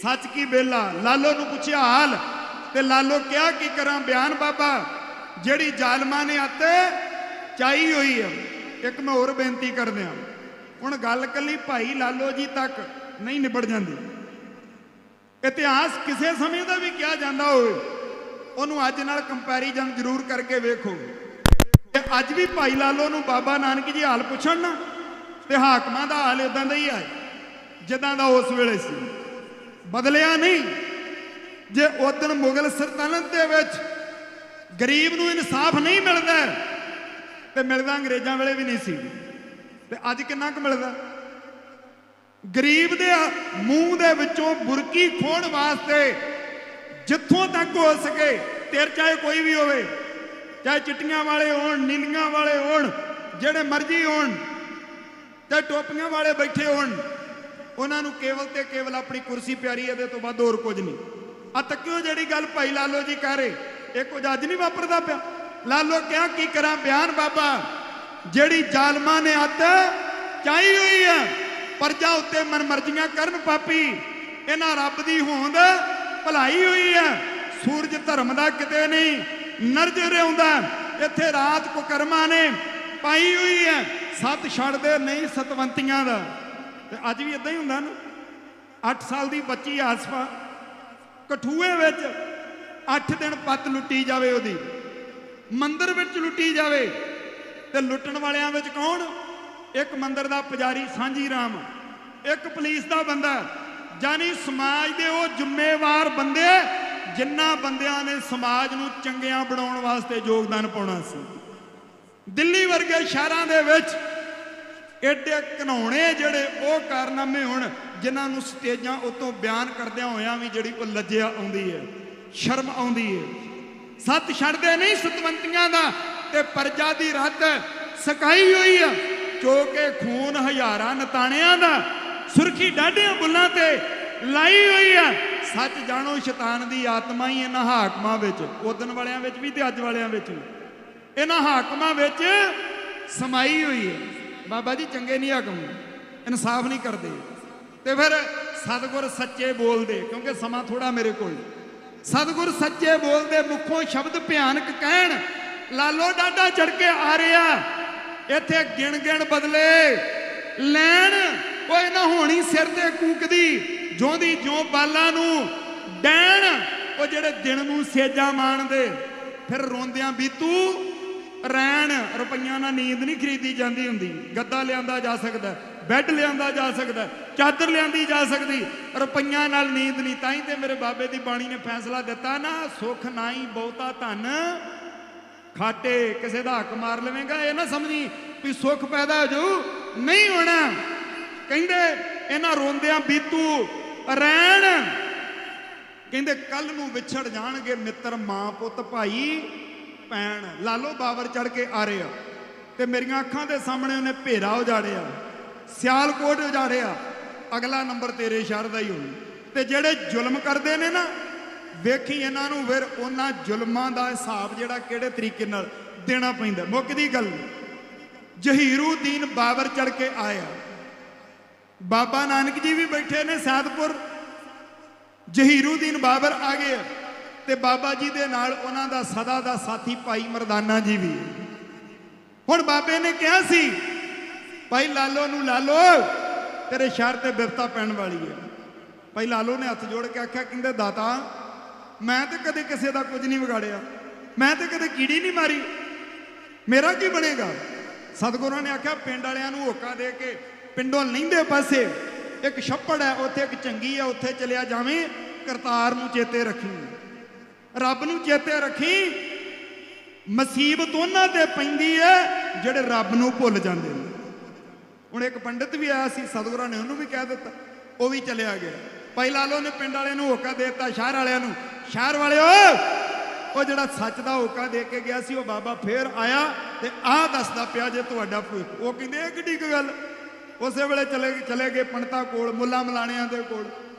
ਸੱਚ ਕੀ ਬੇਲਾ। ਲਾਲੋ ਨੂੰ ਪੁੱਛਿਆ ਹਾਲ, ਤੇ ਲਾਲੋ ਕਿਹਾ ਕੀ ਕਰਾਂ ਬਿਆਨ ਬਾਬਾ, ਜਿਹੜੀ ਜ਼ਾਲਮਾਂ ਨੇ ਅੱਤ ਚਾਈ ਹੋਈ ਹੈ। ਇੱਕ ਮੈਂ ਹੋਰ ਬੇਨਤੀ ਕਰਦਿਆਂ, ਹੁਣ ਗੱਲ ਕੱਲੀ ਭਾਈ ਲਾਲੋ ਜੀ ਤੱਕ ਨਹੀਂ ਨਿਬੜ ਜਾਂਦੀ। ਇਤਿਹਾਸ ਕਿਸੇ ਸਮੇਂ ਦਾ ਵੀ ਕਿਹਾ ਜਾਂਦਾ ਹੋਵੇ, ਉਹਨੂੰ ਅੱਜ ਨਾਲ ਕੰਪੈਰੀਜ਼ਨ ਜ਼ਰੂਰ ਕਰਕੇ ਵੇਖੋ। ਤੇ ਅੱਜ ਵੀ ਭਾਈ ਲਾਲੋ ਨੂੰ ਬਾਬਾ ਨਾਨਕ ਜੀ ਹਾਲ ਪੁੱਛਣ ਨਾ, ਤੇ ਹਾਕਮਾਂ ਦਾ ਹਾਲ ਇਦਾਂ ਦਾ ਹੀ ਹੈ ਜਿੱਦਾਂ ਦਾ ਉਸ ਵੇਲੇ ਸੀ, ਬਦਲਿਆ ਨਹੀਂ। ਜੇ ਉਦਣ ਮੁਗਲ ਸਲਤਨਤ ਦੇ ਵਿੱਚ ਗਰੀਬ ਨੂੰ ਇਨਸਾਫ ਨਹੀਂ ਮਿਲਦਾ, ਤੇ ਮਿਲਦਾ ਅੰਗਰੇਜ਼ਾਂ ਵੇਲੇ ਵੀ ਨਹੀਂ ਸੀ। ਤੇ ਅੱਜ ਕਿੰਨਾ ਕੁ ਮਿਲਦਾ? ਗਰੀਬ ਦੇ ਮੂੰਹ ਦੇ ਵਿੱਚੋਂ ਬੁਰਕੀ ਖੋਣ ਵਾਸਤੇ ਜਿੱਥੋਂ ਤੱਕ ਹੋ ਸਕੇ, ਤੇਰ ਚਾਹੇ ਕੋਈ ਵੀ ਹੋਵੇ, ਚਾਹੇ ਚਿੱਟੀਆਂ ਵਾਲੇ ਹੋਣ, ਨੀਲੀਆਂ ਵਾਲੇ ਹੋਣ, ਜਿਹੜੇ ਮਰਜ਼ੀ ਹੋਣ, ਤੇ ਟੋਪੀਆਂ ਵਾਲੇ ਬੈਠੇ ਹੋਣ, ਉਹਨਾਂ ਨੂੰ ਕੇਵਲ ਤੇ ਕੇਵਲ ਆਪਣੀ ਕੁਰਸੀ ਪਿਆਰੀ, ਇਹਦੇ ਤੋਂ ਵੱਧ ਹੋਰ ਕੁਝ ਨਹੀਂ। ਆ ਤੱਕਿਓ ਜਿਹੜੀ ਗੱਲ ਭਾਈ ਲਾਲੋ ਜੀ ਕਹਿ ਰਹੇ, ਇਹ ਕੁਝ ਅੱਜ ਨਹੀਂ ਵਾਪਰਦਾ ਪਿਆ। ਲਾਲੋ ਕਿਹਾ ਕੀ ਕਰਾਂ ਬਿਆਨ ਬਾਬਾ, ਜਿਹੜੀ ਜ਼ਾਲਮਾਂ ਨੇ ਅੱਤ ਚਾਹੀ ਹੋਈ ਹੈ, ਪਰਜਾ ਉੱਤੇ ਮਨਮਰਜ਼ੀਆਂ ਕਰਨ ਪਾਪੀ। ਇਹਨਾਂ ਰੱਬ ਦੀ ਹੋਂਦ ਭਲਾਈ ਹੋਈ ਹੈ, ਸੂਰਜ ਧਰਮ ਦਾ ਕਿਤੇ ਨਹੀਂ ਨਰਜਰ ਆਉਂਦਾ। ਇੱਥੇ ਰਾਤ ਕੁਕਰਮਾਂ ਨੇ ਪਾਈ ਹੋਈ ਹੈ, ਸੱਤ ਛੱਡਦੇ ਨਹੀਂ ਸਤਵੰਤੀਆਂ ਦਾ। ਤੇ ਅੱਜ ਵੀ ਇਦਾਂ ਹੀ ਹੁੰਦਾ ਨਾ। 8 ਸਾਲ ਦੀ ਬੱਚੀ ਆਸਫਾ ਕਠੂਏ ਵਿੱਚ 8 ਦਿਨ ਪੱਤ ਲੁੱਟੀ ਜਾਵੇ, ਉਹਦੀ ਮੰਦਿਰ ਵਿੱਚ ਲੁੱਟੀ ਜਾਵੇ। ਤੇ ਲੁੱਟਣ ਵਾਲਿਆਂ ਵਿੱਚ ਕੌਣ? ਇੱਕ ਮੰਦਿਰ ਦਾ ਪੁਜਾਰੀ ਸਾਂਝੀ ਰਾਮ, ਇੱਕ ਪੁਲਿਸ ਦਾ ਬੰਦਾ, ਜਾਨੀ ਸਮਾਜ ਦੇ ਉਹ ਜ਼ਿੰਮੇਵਾਰ ਬੰਦੇ ਜਿਨ੍ਹਾਂ ਬੰਦਿਆਂ ਨੇ ਸਮਾਜ ਨੂੰ ਚੰਗਿਆਂ ਬਣਾਉਣ ਵਾਸਤੇ ਯੋਗਦਾਨ ਪਾਉਣਾ ਸੀ। ਦਿੱਲੀ ਵਰਗੇ ਸ਼ਹਿਰਾਂ ਦੇ ਵਿੱਚ ਏਡੇ ਘਿਨਾਉਣੇ ਜਿਹੜੇ ਉਹ ਕਾਰਨਾਮੇ ਹੁਣ, ਜਿਨ੍ਹਾਂ ਨੂੰ ਸਟੇਜਾਂ ਉਤੋਂ ਬਿਆਨ ਕਰਦਿਆਂ ਹੋਇਆਂ ਵੀ ਜਿਹੜੀ ਉਹ ਲੱਜਿਆ ਆਉਂਦੀ ਹੈ, ਸ਼ਰਮ ਆਉਂਦੀ ਹੈ। ਸੱਤ ਛੱਡਦੇ ਨਹੀਂ ਸਤਵੰਤੀਆਂ ਦਾ, ਤੇ ਪਰਜਾ ਦੀ ਰੱਤ ਸਕਾਈ ਹੋਈ ਆ, ਚੋ ਕੇ ਖੂਨ ਹਜ਼ਾਰਾਂ ਨਤਾਣਿਆਂ ਦਾ, ਸੁਰਖੀ ਡਾਢਿਆਂ ਬੁੱਲਾਂ ਤੇ ਲਾਈ ਹੋਈ ਆ। ਸੱਚ ਜਾਣੋ ਸ਼ੈਤਾਨ ਦੀ ਆਤਮਾ ਹੀ ਇਹਨਾਂ ਹਾਕਮਾਂ ਵਿੱਚ, ਉਦਣ ਵਾਲਿਆਂ ਵਿੱਚ ਵੀ ਤੇ ਅੱਜ ਵਾਲਿਆਂ ਵਿੱਚ ਵੀ, ਇਹਨਾਂ ਹਾਕਮਾਂ ਵਿੱਚ ਸਮਾਈ ਹੋਈ ਹੈ। ਬਾਬਾ ਜੀ ਚੰਗੇ ਨਹੀਂ ਹਾਕਮ, ਇਨਸਾਫ ਨਹੀਂ ਕਰਦੇ। ਤੇ ਫਿਰ ਸਤਿਗੁਰ ਸੱਚੇ ਬੋਲਦੇ, ਕਿਉਂਕਿ ਸਮਾਂ ਥੋੜਾ ਮੇਰੇ ਕੋਲ, ਸਤਿਗੁਰ ਸੱਚੇ ਬੋਲਦੇ ਮੁਖੋਂ ਸ਼ਬਦ ਭਿਆਨਕ ਕਹਿਣ। ਲਾਲੋ ਡਾਡਾ ਚੜ ਕੇ ਆ ਰਿਹਾ, ਇੱਥੇ ਗਿਣ ਗਿਣ ਬਦਲੇ ਲੈਣ, ਕੋਈ ਨਾ ਹੋਣੀ ਸਿਰ ਤੇ ਕੂਕਦੀ, ਜਿਉਂਦੀ ਜਿਉਂ ਬਾਲਾਂ ਨੂੰ ਡੈਣ। ਉਹ ਜਿਹੜੇ ਦਿਨ ਨੂੰ ਸੇਜਾਂ ਮਾਣਦੇ, ਫਿਰ ਰੋਂਦਿਆਂ ਬੀਤੂ ਰੈਣ। ਰੁਪਈਆਂ ਨਾਲ ਨੀਂਦ ਨਹੀਂ ਖਰੀਦੀ ਜਾਂਦੀ ਹੁੰਦੀ। ਗੱਦਾ ਲਿਆਂਦਾ ਜਾ ਸਕਦਾ, ਬੈੱਡ ਲਿਆਂਦਾ ਜਾ ਸਕਦਾ, ਚਾਦਰ ਲਿਆਂਦੀ ਜਾ ਸਕਦੀ, ਰੁਪਈਆਂ ਨਾਲ ਨੀਂਦ ਨਹੀਂ। ਤਾਂ ਹੀ ਤੇ ਮੇਰੇ ਬਾਬੇ ਦੀ ਬਾਣੀ ਨੇ ਫੈਸਲਾ ਦਿੱਤਾ ਨਾ, ਸੁੱਖ ਨਾਹੀਂ ਬਹੁਤਾ ਧਨ ਖਾਟੇ। ਕਿਸੇ ਦਾ ਹੱਕ ਮਾਰ ਲਵੇਂਗਾ ਇਹ ਨਾ ਸਮਝੀ ਵੀ ਸੁੱਖ ਪੈਦਾ ਹੋ ਜਾਊ, ਨਹੀਂ ਹੋਣਾ। ਕਹਿੰਦੇ ਇਹਨਾਂ ਰੋਂਦਿਆਂ ਬੀਤੂ ਰਹਿਣ। ਕਹਿੰਦੇ ਕੱਲ ਨੂੰ ਵਿਛੜ ਜਾਣਗੇ ਮਿੱਤਰ, ਮਾਂ ਪੁੱਤ ਭਾਈ ਭੈਣ। ਲਾਲੋ ਬਾਬਰ ਚੜ ਕੇ ਆ ਰਿਹਾ ਤੇ ਮੇਰੀਆਂ ਅੱਖਾਂ ਦੇ ਸਾਹਮਣੇ ਉਹਨੇ ਭੇਰਾ ਉਜਾੜਿਆ, ਸਿਆਲਕੋਟ ਉਜਾੜਿਆ। ਅਗਲਾ ਨੰਬਰ ਤੇਰੇ ਸ਼ਹਿਰ ਦਾ ਹੀ ਹੋਊ। ਤੇ ਜਿਹੜੇ ਜ਼ੁਲਮ ਕਰਦੇ ਨੇ ਨਾ, ਵੇਖੀ ਇਹਨਾਂ ਨੂੰ ਫਿਰ ਉਹਨਾਂ ਜ਼ੁਲਮਾਂ ਦਾ ਹਿਸਾਬ ਜਿਹੜਾ ਕਿਹੜੇ ਤਰੀਕੇ ਨਾਲ ਦੇਣਾ ਪੈਂਦਾ। ਮੁੱਕਦੀ ਗੱਲ, ਜਹੀਰੂਦੀਨ ਬਾਬਰ ਚੜ ਕੇ ਆਇਆ। ਬਾਬਾ ਨਾਨਕ ਜੀ ਵੀ ਬੈਠੇ ਨੇ ਸੈਦਪੁਰ, ਜਹੀਰੂਦੀਨ ਬਾਬਰ ਆ ਗਏ ਤੇ ਬਾਬਾ ਜੀ ਦੇ ਨਾਲ ਉਹਨਾਂ ਦਾ ਸਦਾ ਦਾ ਸਾਥੀ ਭਾਈ ਮਰਦਾਨਾ ਜੀ ਵੀ। ਹੁਣ ਬਾਬੇ ਨੇ ਕਿਹਾ ਸੀ ਭਾਈ ਲਾਲੋ ਨੂੰ, ਲਾਲੋ ਤੇਰੇ ਸ਼ਹਿਰ ਤੇ ਬਿਪਤਾ ਪੈਣ ਵਾਲੀ ਹੈ। ਭਾਈ ਲਾਲੋ ਨੇ ਹੱਥ ਜੋੜ ਕੇ ਆਖਿਆ, ਕਹਿੰਦੇ ਦਾਤਾ ਮੈਂ ਤੇ ਕਦੇ ਕਿਸੇ ਦਾ ਕੁਝ ਨਹੀਂ ਵਿਗਾੜਿਆ, ਮੈਂ ਤੇ ਕਦੇ ਕੀੜੀ ਨਹੀਂ ਮਾਰੀ, ਮੇਰਾ ਕੀ ਬਣੇਗਾ। ਸਤਿਗੁਰਾਂ ਨੇ ਆਖਿਆ ਪਿੰਡ ਵਾਲਿਆਂ ਨੂੰ ਹੋਕਾ ਦੇ ਕੇ ਪਿੰਡੋਂ ਲਹਿੰਦੇ ਪਾਸੇ ਇੱਕ ਛੱਪੜ ਹੈ, ਉੱਥੇ ਇੱਕ ਚੰਗੀ ਹੈ, ਉੱਥੇ ਚਲਿਆ ਜਾਵੇਂ। ਕਰਤਾਰ ਨੂੰ ਚੇਤੇ ਰੱਖੀ, ਰੱਬ ਨੂੰ ਚੇਤੇ ਰੱਖੀ। ਮੁਸੀਬਤ ਉਹਨਾਂ ਤੇ ਪੈਂਦੀ ਹੈ ਜਿਹੜੇ ਰੱਬ ਨੂੰ ਭੁੱਲ ਜਾਂਦੇ ਨੇ। ਹੁਣ ਇੱਕ ਪੰਡਿਤ ਵੀ ਆਇਆ ਸੀ, ਸਤਿਗੁਰਾਂ ਨੇ ਉਹਨੂੰ ਵੀ ਕਹਿ ਦਿੱਤਾ, ਉਹ ਵੀ ਚਲਿਆ ਗਿਆ। ਭਾਈ ਲਾਲੋ ਨੇ ਪਿੰਡ ਵਾਲਿਆਂ ਨੂੰ ਹੋਕਾ ਦੇ ਦਿੱਤਾ, ਸ਼ਹਿਰ ਵਾਲਿਆਂ ਨੂੰ, ਸ਼ਹਿਰ ਵਾਲਿਓ ਉਹ ਜਿਹੜਾ ਸੱਚ ਦਾ ਹੋਕਾ ਦੇ ਕੇ ਗਿਆ ਸੀ ਉਹ ਬਾਬਾ ਫੇਰ ਆਇਆ ਤੇ ਆਹ ਦੱਸਦਾ ਪਿਆ ਜੇ ਤੁਹਾਡਾ ਭਵਿੱਖ। ਉਹ ਕਹਿੰਦੇ ਇਹ ਕਿੱਡੀ ਕੁ ਗੱਲ। ਉਸੇ ਵੇਲੇ ਚਲੇ ਗਏ ਪੰਡਤਾਂ ਕੋਲ, ਮੁੱਲਾ ਮਲਾਣਿਆਂ ਦੇ ਕੋਲ।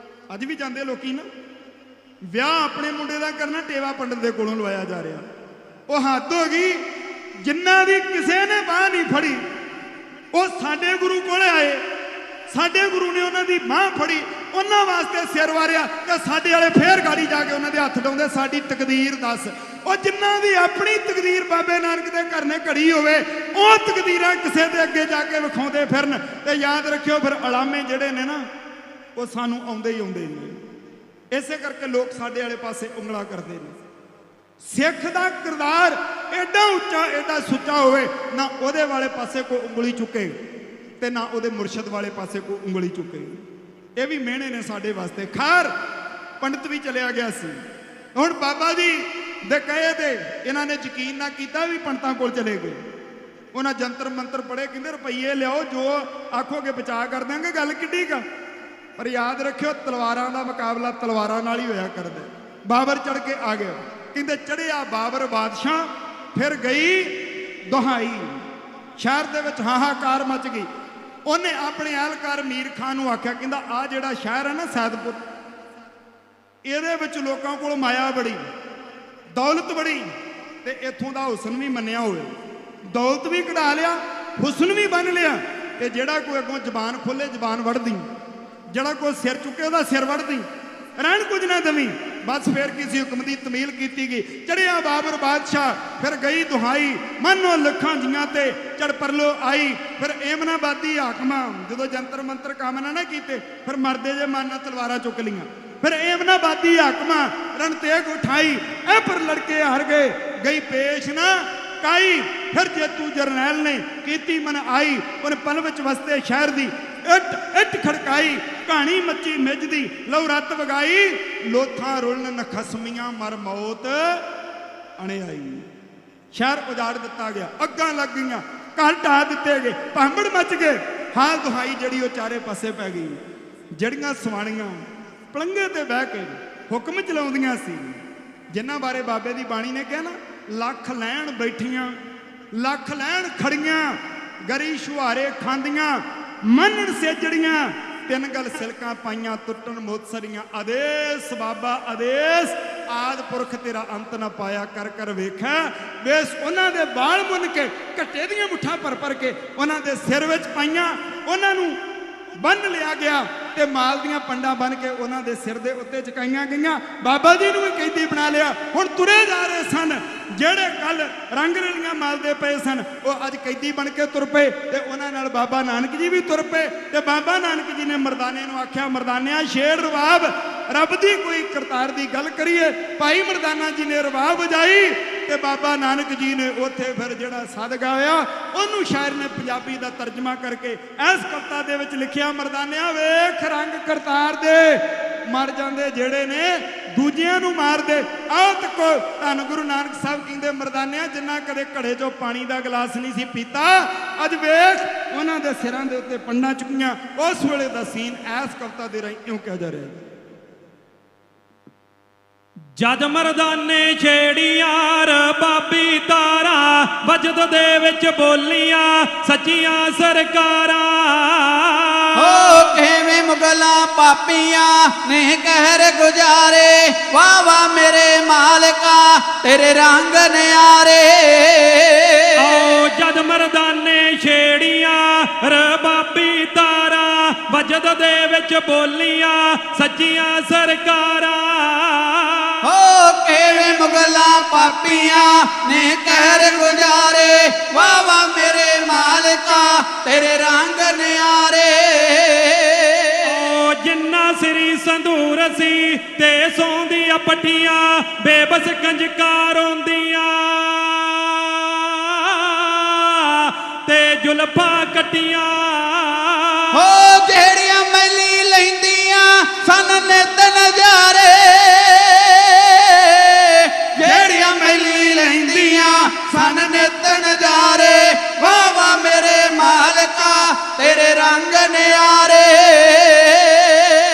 ਅੱਜ ਵੀ ਜਾਂਦੇ ਲੋਕੀ ਨਾ, ਵਿਆਹ ਆਪਣੇ ਮੁੰਡੇ ਦਾ ਕਰਨਾ ਟੇਵਾ ਪੰਡਤ ਦੇ ਕੋਲੋਂ ਲਵਾਇਆ ਜਾ ਰਿਹਾ। ਉਹ ਹੱਦ ਹੋ ਗਈ, ਜਿਨ੍ਹਾਂ ਦੀ ਕਿਸੇ ਨੇ ਬਾਹ ਨਹੀਂ ਫੜੀ ਉਹ ਸਾਡੇ ਗੁਰੂ ਕੋਲੇ ਆਏ, ਸਾਡੇ ਗੁਰੂ ਨੇ ਉਹਨਾਂ ਦੀ ਬਾਹ ਫੜੀ, ਉਹਨਾਂ ਵਾਸਤੇ ਸਿਰ ਵਾਰਿਆ ਤੇ ਸਾਡੇ ਵਾਲੇ ਫੇਰ ਗਾੜੀ ਜਾ ਕੇ ਉਹਨਾਂ ਦੇ ਹੱਥ ਡਾਉਂਦੇ, ਸਾਡੀ ਤਕਦੀਰ ਦੱਸ। ਉਹ ਜਿਨ੍ਹਾਂ ਦੀ ਆਪਣੀ ਤਕਦੀਰ ਬਾਬੇ ਨਾਨਕ ਦੇ ਘਰ ਨੇ ਘੜੀ ਹੋਵੇ, ਉਹ ਤਕਦੀਰਾਂ ਕਿਸੇ ਦੇ ਅੱਗੇ ਜਾ ਕੇ ਵਿਖਾਉਂਦੇ ਫਿਰਨ। ਤੇ ਯਾਦ ਰੱਖਿਓ ਫਿਰ ਅਲਾਮੇ ਜਿਹੜੇ ਨੇ ਨਾ ਉਹ ਸਾਨੂੰ ਆਉਂਦੇ ਹੀ ਆਉਂਦੇ ਨੇ। ਇਸੇ ਕਰਕੇ ਲੋਕ ਸਾਡੇ ਵਾਲੇ ਪਾਸੇ ਉਂਗਲਾ ਕਰਦੇ ਨੇ। ਸਿੱਖ ਦਾ ਕਿਰਦਾਰ ਐਡਾ ਉੱਚਾ ਐਡਾ ਸੁੱਚਾ ਹੋਵੇ, ਨਾ ਉਹਦੇ ਵਾਲੇ ਪਾਸੇ ਕੋਈ ਉਂਗਲੀ ਚੁੱਕੇ ਤੇ ਨਾ ਉਹਦੇ ਮੁਰਸ਼ਿਦ ਵਾਲੇ ਪਾਸੇ ਕੋਈ ਉਂਗਲੀ ਚੁੱਕੇ। ਇਹ ਵੀ ਮਿਹਣੇ ਨੇ ਸਾਡੇ ਵਾਸਤੇ। ਖਾਰ ਪੰਡਤ ਵੀ ਚਲਿਆ ਗਿਆ ਸੀ। ਹੁਣ ਬਾਬਾ ਜੀ ਦੇ ਕਹੇ ਤੇ ਇਹਨਾਂ ਨੇ ਯਕੀਨ ਨਾ ਕੀਤਾ, ਵੀ ਪੰਡਤਾਂ ਕੋਲ ਚਲੇ ਗਏ। ਉਹਨਾਂ ਜੰਤਰ ਮੰਤਰ ਪੜ੍ਹੇ, ਕਹਿੰਦੇ ਰੁਪਈਏ ਲਿਆਓ, ਜੋ ਆਖੋਗੇ ਬਚਾ ਕਰ ਦਾਂਗੇ। ਗੱਲ ਕਿੱਡੀ ਕਾ, ਪਰ ਯਾਦ ਰੱਖਿਓ ਤਲਵਾਰਾਂ ਦਾ ਮੁਕਾਬਲਾ ਤਲਵਾਰਾਂ ਨਾਲ ਹੀ ਹੋਇਆ ਕਰਦਾ। ਬਾਬਰ ਚੜ ਕੇ ਆ ਗਿਆ, ਕਹਿੰਦੇ ਚੜਿਆ ਬਾਬਰ ਬਾਦਸ਼ਾਹ, ਫਿਰ ਗਈ ਦੁਹਾਈ। ਸ਼ਹਿਰ ਦੇ ਵਿੱਚ ਹਾਹਾਕਾਰ ਮਚ ਗਈ। ਉਹਨੇ ਆਪਣੇ ਅਹਿਲਕਾਰ ਮੀਰ ਖਾਨ ਨੂੰ ਆਖਿਆ, ਕਹਿੰਦਾ ਆ ਜਿਹੜਾ ਸ਼ਹਿਰ ਹੈ ਨਾ ਸੈਦਪੁਰ, ਇਹਦੇ ਵਿੱਚ ਲੋਕਾਂ ਕੋਲ ਮਾਇਆ ਬੜੀ, ਦੌਲਤ ਬੜੀ, ਤੇ ਇੱਥੋਂ ਦਾ ਹੁਸਨ ਵੀ ਮੰਨਿਆ ਹੋਵੇ। ਦੌਲਤ ਵੀ ਕਢਾ ਲਿਆ, ਹੁਸਨ ਵੀ ਬੰਨ ਲਿਆ, ਤੇ ਜਿਹੜਾ ਕੋਈ ਅੱਗੋਂ ਜ਼ਬਾਨ ਖੋਲੇ ਜ਼ਬਾਨ ਵੜਦੀ, ਜਿਹੜਾ ਕੋਈ ਸਿਰ ਚੁੱਕੇ ਉਹਦਾ ਸਿਰ ਵੜਦੀ, ਰਹਿਣ ਕੁਝ ਨਾ ਦਵੀਂ। ਬਸ ਫੇਰ ਕਿਸੇ ਹੁਕਮ ਦੀ ਤਮੀਲ ਕੀਤੀ ਗਈ। ਚੜਿਆ ਬਾਬਰ ਬਾਦਸ਼ਾਹ, ਫਿਰ ਗਈ ਦੁਹਾਈ, ਮਾਨੋ ਲੱਖਾਂ ਜੀਆਂ ਤੇ ਚੜ ਪਰਲੋ ਆਈ। ਫਿਰ ਏਮਨਾਬਾਦੀ ਹਾਕਮਾਂ ਜਦੋਂ ਜੰਤਰ ਮੰਤਰ ਕੰਮ ਨਾ ਕੀਤੇ, ਫਿਰ ਮਰਦੇ ਜੇ ਮਾਨਾਂ ਤਲਵਾਰਾਂ ਚੁੱਕ ਲੀਆਂ। ਫਿਰ ਏਮਨਾਬਾਦੀ ਹਾਕਮਾਂ ਰਣ ਤੇਗ ਉਠਾਈ, ਐ ਪਰ ਲੜਕੇ ਹਾਰ ਗਏ, ਗਈ ਪੇਸ਼ ਨਾ ਕਾਈ। ਫਿਰ ਜੇਤੂ ਜਰਨੈਲ ਨੇ ਕੀਤੀ ਮਨ ਆਈ, ਉਹਨੇ ਪਲ ਵਿੱਚ ਵਸਦੇ ਸ਼ਹਿਰ ਦੀ ਇੱਟ ਇੱਟ ਖੜਕਾਈ। ਕਹਾਣੀ ਮੱਚੀ ਮਿੱਝ ਦੀ, ਲਓ ਰੱਤ ਵਗਾਈ, ਲੋਥਾਂ ਰੁਲਣ ਖਸਮੀਆਂ ਮਰ ਮੌਤ ਅਣੇ ਆਈ। ਸ਼ਹਿਰ ਉਜਾੜ ਦਿੱਤਾ ਗਿਆ, ਅੱਗਾਂ ਲੱਗ ਗਈਆਂ, ਘਰ ਢਾਹ ਦਿੱਤੇ ਗਏ, ਭਾਂਬੜ ਮਚ ਗਏ। ਹਾਲ ਦੁਹਾਈ ਜਿਹੜੀ ਉਹ ਚਾਰੇ ਪਾਸੇ ਪੈ ਗਈ। ਜਿਹੜੀਆਂ ਸਵਾਣੀਆਂ ਪਲੰਘੇ ਤੇ ਬਹਿ ਕੇ ਹੁਕਮ ਚਲਾਉਂਦੀਆਂ ਸੀ, ਜਿਨ੍ਹਾਂ ਬਾਰੇ ਬਾਬੇ ਦੀ ਬਾਣੀ ਨੇ ਕਿਹਾ ਨਾ, ਲੱਖ ਲੈਣ ਬੈਠੀਆਂ ਲੱਖ ਲੈਣ ਖੜੀਆਂ, ਗਰੀ ਸ਼ੁਹਾਰੇ ਖਾਂਦੀਆਂ ਮੰਨਣ ਸੇਜੜੀਆਂ। ਤਿੰਨ ਗਲ ਸਿਲਕਾਂ ਪਾਈਆਂ ਟੁੱਟਣ ਮੋਤਸਰੀਆਂ, ਆਦੇਸ ਬਾਬਾ ਆਦੇਸ, ਆਦ ਪੁਰਖ ਤੇਰਾ ਅੰਤ ਨਾ ਪਾਇਆ, ਕਰ ਕਰ ਵੇਖਿਆ ਵੇਸ। ਉਹਨਾਂ ਦੇ ਬਾਲ ਮੁੰਨ ਕੇ ਘੱਟੇ ਦੀਆਂ ਮੁੱਠਾਂ ਭਰ ਕੇ ਉਹਨਾਂ ਦੇ ਸਿਰ ਵਿੱਚ ਪਾਈਆਂ, ਉਹਨਾਂ ਨੂੰ ਬੰਨ ਲਿਆ ਗਿਆ ਤੇ ਮਾਲ ਦੀਆਂ ਪੰਡਾਂ ਬਣ ਕੇ ਉਹਨਾਂ ਦੇ ਸਿਰ ਦੇ ਉੱਤੇ ਚਕਾਈਆਂ ਗਈਆਂ। ਬਾਬਾ ਜੀ ਨੂੰ ਵੀ ਕੈਦੀ ਬਣਾ ਲਿਆ। ਹੁਣ ਤੁਰੇ ਜਾ ਰਹੇ ਸਨ, ਜਿਹੜੇ ਕੱਲ ਰੰਗ ਰਲੀਆਂ ਮਲਦੇ ਪਏ ਸਨ, ਉਹ ਅੱਜ ਕੈਦੀ ਬਣ ਕੇ ਤੁਰ ਪਏ। ਤੇ ਉਹਨਾਂ ਨਾਲ ਬਾਬਾ ਨਾਨਕ ਜੀ ਵੀ ਤੁਰ ਪਏ। ਤੇ ਬਾਬਾ ਨਾਨਕ ਜੀ ਨੇ ਮਰਦਾਨੇ ਨੂੰ ਆਖਿਆ, ਮਰਦਾਨਿਆ ਸ਼ੇਰ ਰਵਾਬ, ਰੱਬ ਦੀ ਕੋਈ ਕਰਤਾਰ ਦੀ ਗੱਲ ਕਰੀਏ। ਭਾਈ ਮਰਦਾਨਾ ਜੀ ਨੇ ਰਵਾਬ ਵਜਾਈ ਤੇ ਬਾਬਾ ਨਾਨਕ ਜੀ ਨੇ ਉੱਥੇ ਫਿਰ ਜਿਹੜਾ ਸਦ ਗਾਇਆ, ਉਹਨੂੰ ਸ਼ਾਇਰ ਨੇ ਪੰਜਾਬੀ ਦਾ ਤਰਜਮਾ ਕਰਕੇ ਇਸ ਕਵਿਤਾ ਦੇ ਵਿੱਚ ਲਿਖਿਆ, ਮਰਦਾਨਿਆ ਵੇਖ ਰੰਗ ਕਰਤਾਰ ਦੇ, ਮਰ ਜਾਂਦੇ ਜਿਹੜੇ ਨੇ ਦੂਜਿਆਂ ਨੂੰ ਮਾਰਦੇ। ਆਹ ਤੱਕੋ ਧੰਨ ਗੁਰੂ ਨਾਨਕ ਸਾਹਿਬ ਕਹਿੰਦੇ ਮਰਦਾਨਿਆਂ ਜਿੰਨਾ ਕਦੇ ਘੜੇ 'ਚੋਂ ਪਾਣੀ ਦਾ ਗਲਾਸ ਨਹੀਂ ਸੀ ਪੀਤਾ, ਅੱਜ ਵੇਖ ਉਹਨਾਂ ਦੇ ਸਿਰਾਂ ਦੇ ਉੱਤੇ ਪੰਡਾਂ ਚੁੱਕੀਆਂ। ਉਸ ਵੇਲੇ ਦਾ ਸੀਨ ਐਸ ਕਵਿਤਾ ਦੇ ਰਾਹੀਂ ਇਉਂ ਕਿਹਾ ਜਾ ਰਿਹਾ ਹੈ। ਜਦ ਮਰਦਾਨੇ ਛੇੜੀਆਂ ਰਬਾਬੀ ਤਾਰਾ, ਵਜਦ ਦੇ ਵਿੱਚ ਬੋਲੀਆਂ ਸੱਚੀਆਂ ਸਰਕਾਰਾਂ। ਹੋ ਕਿਵੇਂ ਮੁਗਲਾਂ ਪਾਪੀਆਂ ਨੇ ਕਹਿਰ ਗੁਜ਼ਾਰੇ, ਵਾਹ ਵਾਹ ਮੇਰੇ ਮਾਲਕਾ ਤੇਰੇ ਰੰਗ ਨਿਆਰੇ। ਆਓ ਜਦ ਮਰਦਾਨੇ ਛੇੜੀਆਂ ਰਬਾਬੀ ਤਾਰਾ, ਵਜਦ ਦੇ ਵਿੱਚ ਬੋਲੀਆਂ ਸੱਚੀਆਂ ਸਰਕਾਰਾਂ। ਹੋ ਕਿਵੇਂ ਮੁਗਲਾਂ ਪਾਪੀਆਂ ਨੇ ਕਹਿਰ ਗੁਜ਼ਾਰੇ, ਵਾਹ ਵਾਹ ਮੇਰੇ ਮਾਲਕਾ ਤੇਰੇ ਰੰਗ ਨਿਆਰੇ। ਓ ਜਿੰਨਾ ਸ੍ਰੀ ਸੰਧੂਰ ਸੀ ਤੇ ਸੌਂਦੀਆਂ ਪੱਠੀਆਂ, ਬੇਬਸ ਕੰਜਕਾਂ ਰੋਂਦੀਆਂ ਤੇ ਜ਼ੁਲਫਾਂ ਕੱਟੀਆਂ। ਹੋ ਜਿਹੜੀਆਂ ਮੈਲੀ ਲੈਂਦੀਆਂ ਸਨ ਨਿਤ ਨਜ਼ਾਰੇ, ਜਿਹੜੀਆਂ ਮੈਲੀ ਲੈਂਦੀਆਂ ਸਨ ਨਿਤ ਨਜ਼ਾਰੇ, ਵਾਹ ਵਾਹ ਮੇਰੇ ਮਾਲਕਾ ਤੇਰੇ ਰੰਗ ਨਿਆਰੇ।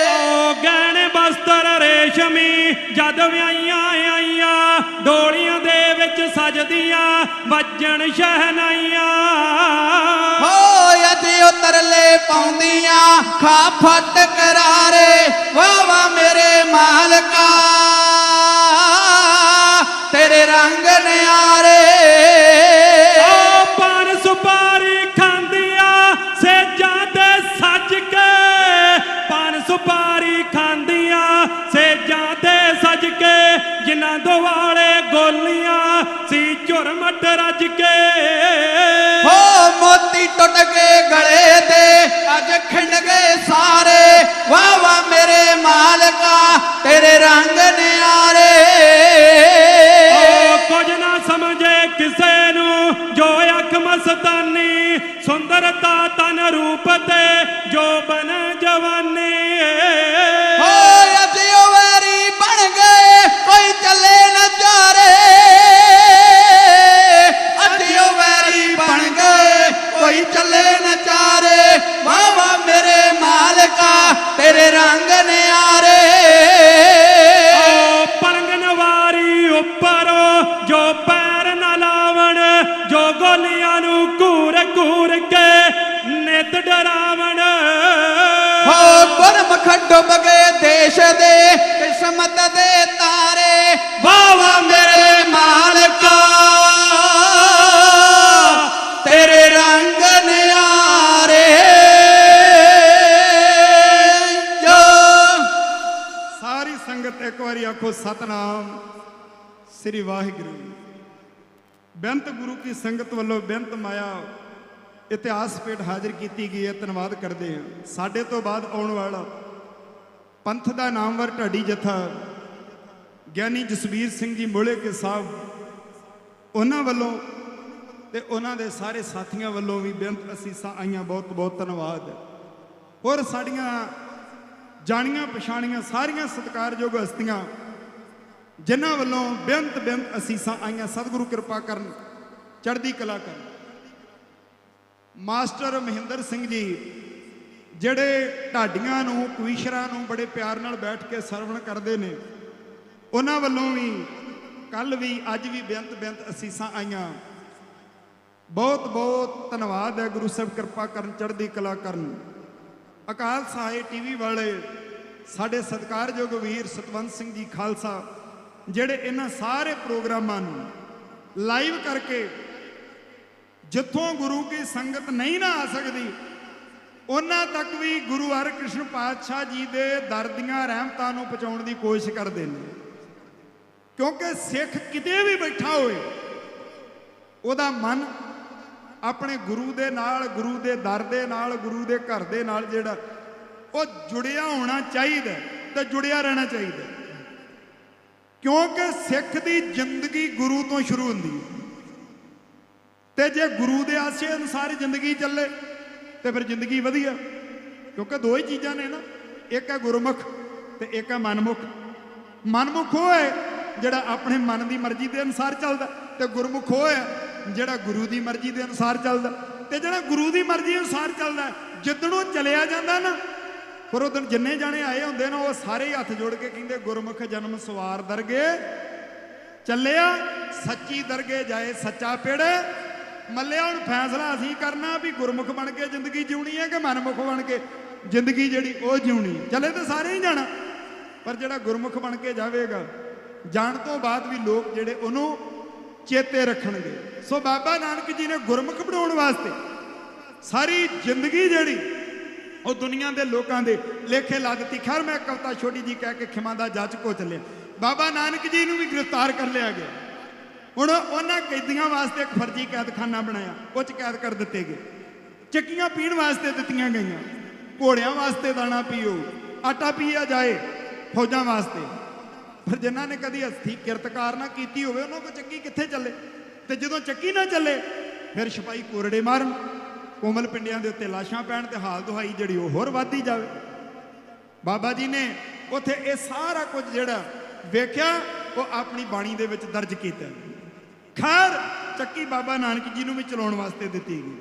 ਓ ਗਹਿਣੇ ਬਸਤਰ ਰੇਸ਼ਮੀ ਜਦ ਵਿਆਹੀਆਂ ਆਈਆਂ, ਡੋਲੀਆਂ ਦੇ ਵਿੱਚ ਸਜਦੀਆਂ ਵੱਜਣ ਸ਼ਹਿਨਾਈਆਂ। ਹੋ ਅਜੇ ਉਹ ਤਰਲੇ ਪਾਉਂਦੀਆਂ ਖਾ ਫੱਟ ਕਰਾਰੇ, ਵਾਹ ਵਾਹ ਮੇਰੇ ਮਾਲਕਾ ਤੇਰੇ ਰੰਗ ਨਿਆਰੇ। ਓ ਪਾਨ ਸੁਪਾਰੀ ਖਾਂਦੀਆਂ ਸੇਜਾਂ ਤੇ ਸੱਜ ਕੇ, ਪਾਨ ਸੁਪਾਰੀ ਖਾਂਦੀਆਂ ਸੇਜਾਂ ਤੇ ਸੱਜ ਕੇ, ਜਿਨ੍ਹਾਂ ਦੁਆਲੇ ਗੋਲੀਆਂ ਸੀ ਝੁਰਮਟ ਰੱਜ ਕੇ। ਹੋ ਮੋਤੀ ਟੁੱਟ ਗਏ ਗਲੇ ਦੇ ਅੱਜ ਖਿੰਡ ਗਏ ਸਾਰੇ, ਵਾਹ ਵਾਹ ਮੇਰੇ ਮਾਲਕਾ ਤੇਰੇ ਰੰਗ ਨਿਆਰੇ। ਓ ਕੁਝ ਨਾ ਸਮਝੇ ਕਿਸੇ ਨੂੰ ਜੋ ਅੱਖ ਮਸਤਾਨੀ, ਸੁੰਦਰਤਾ ਤਨ ਰੂਪ ਤੇ ਜੋਬਨ ਜਵਾਨੀ। ਹੋ ਅਜੇ ਉਹ ਵੈਰੀ ਬਣ ਗਏ ਕੋਈ ਚੱਲੇ ਨਾ ਚਾਰੇ, ਅਜੇ ਉਹ ਵੈਰੀ ਬਣ ਗਏ ਕੋਈ ਚੱਲੇ ਨਾ ਚਾਰੇ, ਵਾਹ ਵਾਹ ਮੇਰੇ ਮਾਲਕਾ ਤੇਰੇ ਰੰਗ ਨਿਆਰੇ। ਓ ਪਲੰਗਨ ਵਾਰੀ ਉੱਪਰ ਜੋ ਪੈਰ ਨਾ ਲਾਵਣ, ਜੋ ਗੋਲੀਆਂ ਨੂੰ ਘੂਰ ਘੂਰ ਕੇ ਨਿਤ ਡਰਾਵਣ। ਹੋ ਗੁਰਮੁਖ ਡੁੱਬ ਗਏ ਦੇਸ਼ ਦੇ ਕਿਸਮਤ ਦੇ ਤਾਰੇ, ਵਾਹ ਵਾਹ ਮੇਰੇ ਮਾਲਕਾ ਤੇਰੇ ਰੰਗ ਨਿਆਰੇ। ਜੋ ਸਾਰੀ ਸੰਗਤ ਇੱਕ ਵਾਰੀ ਆਖੋ ਸਤਨਾਮ ਸ੍ਰੀ ਵਾਹਿਗੁਰੂ। ਬੇਅੰਤ ਗੁਰੂ ਕੀ ਸੰਗਤ ਵੱਲੋਂ ਬੇਅੰਤ ਮਾਇਆ ਇਤਿਹਾਸ ਭੇਟ ਹਾਜ਼ਰ ਕੀਤੀ ਗਈ ਹੈ। ਧੰਨਵਾਦ ਕਰਦੇ ਹਾਂ। ਸਾਡੇ ਤੋਂ ਬਾਅਦ ਆਉਣ ਵਾਲਾ ਪੰਥ ਦਾ ਨਾਮਵਰ ਢਾਡੀ ਜਥਾ ਗਿਆਨੀ ਜਸਵੀਰ ਸਿੰਘ ਜੀ ਮੋਹਲੇ ਸਾਹਿਬ, ਉਹਨਾਂ ਵੱਲੋਂ ਤੇ ਉਹਨਾਂ ਦੇ ਸਾਰੇ ਸਾਥੀਆਂ ਵੱਲੋਂ ਵੀ ਬੇਅੰਤ ਅਸੀਸਾਂ ਆਈਆਂ। ਬਹੁਤ ਬਹੁਤ ਧੰਨਵਾਦ। ਹੋਰ ਸਾਡੀਆਂ ਜਾਣੀਆਂ ਪਛਾਣੀਆਂ ਸਾਰੀਆਂ ਸਤਿਕਾਰਯੋਗ ਹਸਤੀਆਂ ਜਿਨ੍ਹਾਂ ਵੱਲੋਂ ਬੇਅੰਤ ਅਸੀਸਾਂ ਆਈਆਂ, ਸਤਿਗੁਰੂ ਕਿਰਪਾ ਕਰਨ, ਚੜ੍ਹਦੀ ਕਲਾ ਕਰਨ। ਮਾਸਟਰ ਮਹਿੰਦਰ ਸਿੰਘ ਜੀ ਜਿਹੜੇ ਢਾਡੀਆਂ ਨੂੰ ਕਵੀਸ਼ਰਾਂ ਨੂੰ ਬੜੇ ਪਿਆਰ ਨਾਲ ਬੈਠ ਕੇ ਸਰਵਣ ਕਰਦੇ ਨੇ, ਉਹਨਾਂ ਵੱਲੋਂ ਵੀ ਕੱਲ ਵੀ ਅੱਜ ਵੀ ਬੇਅੰਤ ਅਸੀਸਾਂ ਆਈਆਂ। ਬਹੁਤ ਬਹੁਤ ਧੰਨਵਾਦ ਹੈ। ਗੁਰੂ ਸਾਹਿਬ ਕਿਰਪਾ ਕਰਨ, ਚੜ੍ਹਦੀ ਕਲਾ ਕਰਨ। ਅਕਾਲ ਸਹਾਇ ਟੀਵੀ ਵਾਲੇ ਸਾਡੇ ਸਤਿਕਾਰਯੋਗ ਵੀਰ ਸਤਵੰਤ ਸਿੰਘ ਜੀ ਖਾਲਸਾ, ਜਿਹੜੇ ਇਹਨਾਂ ਸਾਰੇ ਪ੍ਰੋਗਰਾਮਾਂ ਨੂੰ ਲਾਈਵ ਕਰਕੇ ਜਿੱਥੋਂ ਗੁਰੂ ਕੀ ਸੰਗਤ ਨਹੀਂ ਨਾ ਆ ਸਕਦੀ, ਉਹਨਾਂ ਤੱਕ ਵੀ ਗੁਰੂ ਹਰਿਕ੍ਰਿਸ਼ਨ ਪਾਤਸ਼ਾਹ ਜੀ ਦੇ ਦਰ ਦੀਆਂ ਰਹਿਮਤਾਂ ਨੂੰ ਪਹੁੰਚਾਉਣ ਦੀ ਕੋਸ਼ਿਸ਼ ਕਰਦੇ ਨੇ। ਕਿਉਂਕਿ ਸਿੱਖ ਕਿਤੇ ਵੀ ਬੈਠਾ ਹੋਵੇ, ਉਹਦਾ ਮਨ ਆਪਣੇ ਗੁਰੂ ਦੇ ਨਾਲ, ਗੁਰੂ ਦੇ ਦਰ ਦੇ ਨਾਲ, ਗੁਰੂ ਦੇ ਘਰ ਦੇ ਨਾਲ ਜਿਹੜਾ ਉਹ ਜੁੜਿਆ ਹੋਣਾ ਚਾਹੀਦਾ ਤੇ ਜੁੜਿਆ ਰਹਿਣਾ ਚਾਹੀਦਾ। ਕਿਉਂਕਿ ਸਿੱਖ ਦੀ ਜ਼ਿੰਦਗੀ ਗੁਰੂ ਤੋਂ ਸ਼ੁਰੂ ਹੁੰਦੀ ਹੈ, ਤੇ ਜੇ ਗੁਰੂ ਦੇ ਆਸੇ ਅਨੁਸਾਰ ਜ਼ਿੰਦਗੀ ਚੱਲੇ ਤੇ ਫਿਰ ਜ਼ਿੰਦਗੀ ਵਧੀਆ। ਕਿਉਂਕਿ ਦੋ ਹੀ ਚੀਜ਼ਾਂ ਨੇ ਨਾ, ਇੱਕ ਹੈ ਗੁਰਮੁਖ ਤੇ ਇੱਕ ਹੈ ਮਨਮੁਖ। ਮਨਮੁਖ ਉਹ ਹੈ ਜਿਹੜਾ ਆਪਣੇ ਮਨ ਦੀ ਮਰਜ਼ੀ ਦੇ ਅਨੁਸਾਰ ਚੱਲਦਾ, ਤੇ ਗੁਰਮੁਖ ਉਹ ਹੈ ਜਿਹੜਾ ਗੁਰੂ ਦੀ ਮਰਜ਼ੀ ਦੇ ਅਨੁਸਾਰ ਚੱਲਦਾ। ਤੇ ਜਿਹੜਾ ਗੁਰੂ ਦੀ ਮਰਜ਼ੀ ਅਨੁਸਾਰ ਚੱਲਦਾ, ਜਿੱਦਣ ਉਹ ਚਲਿਆ ਜਾਂਦਾ ਨਾ, ਫਿਰ ਉਦੋਂ ਜਿੰਨੇ ਜਾਣੇ ਆਏ ਹੁੰਦੇ ਨਾ, ਉਹ ਸਾਰੇ ਹੀ ਹੱਥ ਜੋੜ ਕੇ ਕਹਿੰਦੇ ਗੁਰਮੁਖ ਜਨਮ ਸਵਾਰ ਦਰਗੇ ਚੱਲਿਆ, ਸੱਚੀ ਦਰਗੇ ਜਾਏ ਸੱਚਾ ਪਿੜ ਮੱਲਿਆ। ਹੁਣ ਫੈਸਲਾ ਅਸੀਂ ਕਰਨਾ ਵੀ ਗੁਰਮੁਖ ਬਣ ਕੇ ਜ਼ਿੰਦਗੀ ਜਿਉਣੀ ਹੈ ਕਿ ਮਨਮੁਖ ਬਣ ਕੇ ਜ਼ਿੰਦਗੀ ਜਿਹੜੀ ਉਹ ਜਿਉਣੀ। ਚਲੇ ਤਾਂ ਸਾਰੇ ਹੀ ਜਾਣਾ, ਪਰ ਜਿਹੜਾ ਗੁਰਮੁਖ ਬਣ ਕੇ ਜਾਵੇਗਾ, ਜਾਣ ਤੋਂ ਬਾਅਦ ਵੀ ਲੋਕ ਜਿਹੜੇ ਉਹਨੂੰ ਚੇਤੇ ਰੱਖਣਗੇ। ਸੋ ਬਾਬਾ ਨਾਨਕ ਜੀ ਨੇ ਗੁਰਮੁਖ ਬਣਾਉਣ ਵਾਸਤੇ ਸਾਰੀ ਜ਼ਿੰਦਗੀ ਜਿਹੜੀ ਉਹ ਦੁਨੀਆ ਦੇ ਲੋਕਾਂ ਦੇ ਲੇਖੇ ਲਾ ਦਿੱਤੀ। ਖੈਰ ਮੈਂ ਕਵਿਤਾ ਛੋਟੀ ਜੀ ਕਹਿ ਕੇ ਖਿਮਾ ਦਾ ਜੱਜ ਕੋ ਚੱਲਿਆ। ਬਾਬਾ ਨਾਨਕ ਜੀ ਨੂੰ ਵੀ ਗ੍ਰਿਫਤਾਰ ਕਰ ਲਿਆ ਗਿਆ। ਹੁਣ ਉਹਨਾਂ ਕੈਦੀਆਂ ਵਾਸਤੇ ਇੱਕ ਫਰਜ਼ੀ ਕੈਦਖਾਨਾ ਬਣਾਇਆ, ਉਹ 'ਚ ਕੈਦ ਕਰ ਦਿੱਤੇ ਗਏ। ਚੱਕੀਆਂ ਪੀਣ ਵਾਸਤੇ ਦਿੱਤੀਆਂ ਗਈਆਂ, ਘੋੜਿਆਂ ਵਾਸਤੇ ਦਾਣਾ ਪੀਓ, ਆਟਾ ਪੀਆ ਜਾਏ ਫੌਜਾਂ ਵਾਸਤੇ। ਪਰ ਜਿਨ੍ਹਾਂ ਨੇ ਕਦੀ ਹੱਥੀਂ ਕਿਰਤਕਾਰ ਨਾ ਕੀਤੀ ਹੋਵੇ, ਉਹਨਾਂ ਕੋਲ ਚੱਕੀ ਕਿੱਥੇ ਚੱਲੇ। ਤੇ ਜਦੋਂ ਚੱਕੀ ਨਾ ਚੱਲੇ, ਫਿਰ ਸਿਪਾਹੀ ਕੋਰੜੇ ਮਾਰਨ, ਕੋਮਲ ਪਿੰਡਿਆਂ ਦੇ ਉੱਤੇ ਲਾਸ਼ਾਂ ਪੈਣ, ਤੇ ਹਾਲ ਦੁਹਾਈ ਜਿਹੜੀ ਉਹ ਹੋਰ ਵੱਧਦੀ ਜਾਵੇ। ਬਾਬਾ ਜੀ ਨੇ ਉੱਥੇ ਇਹ ਸਾਰਾ ਕੁਝ ਜਿਹੜਾ ਵੇਖਿਆ, ਉਹ ਆਪਣੀ ਬਾਣੀ ਦੇ ਵਿੱਚ ਦਰਜ ਕੀਤਾ। ਖੈਰ ਚੱਕੀ ਬਾਬਾ ਨਾਨਕ ਜੀ ਨੂੰ ਵੀ ਚਲਾਉਣ ਵਾਸਤੇ ਦਿੱਤੀ ਗਈ।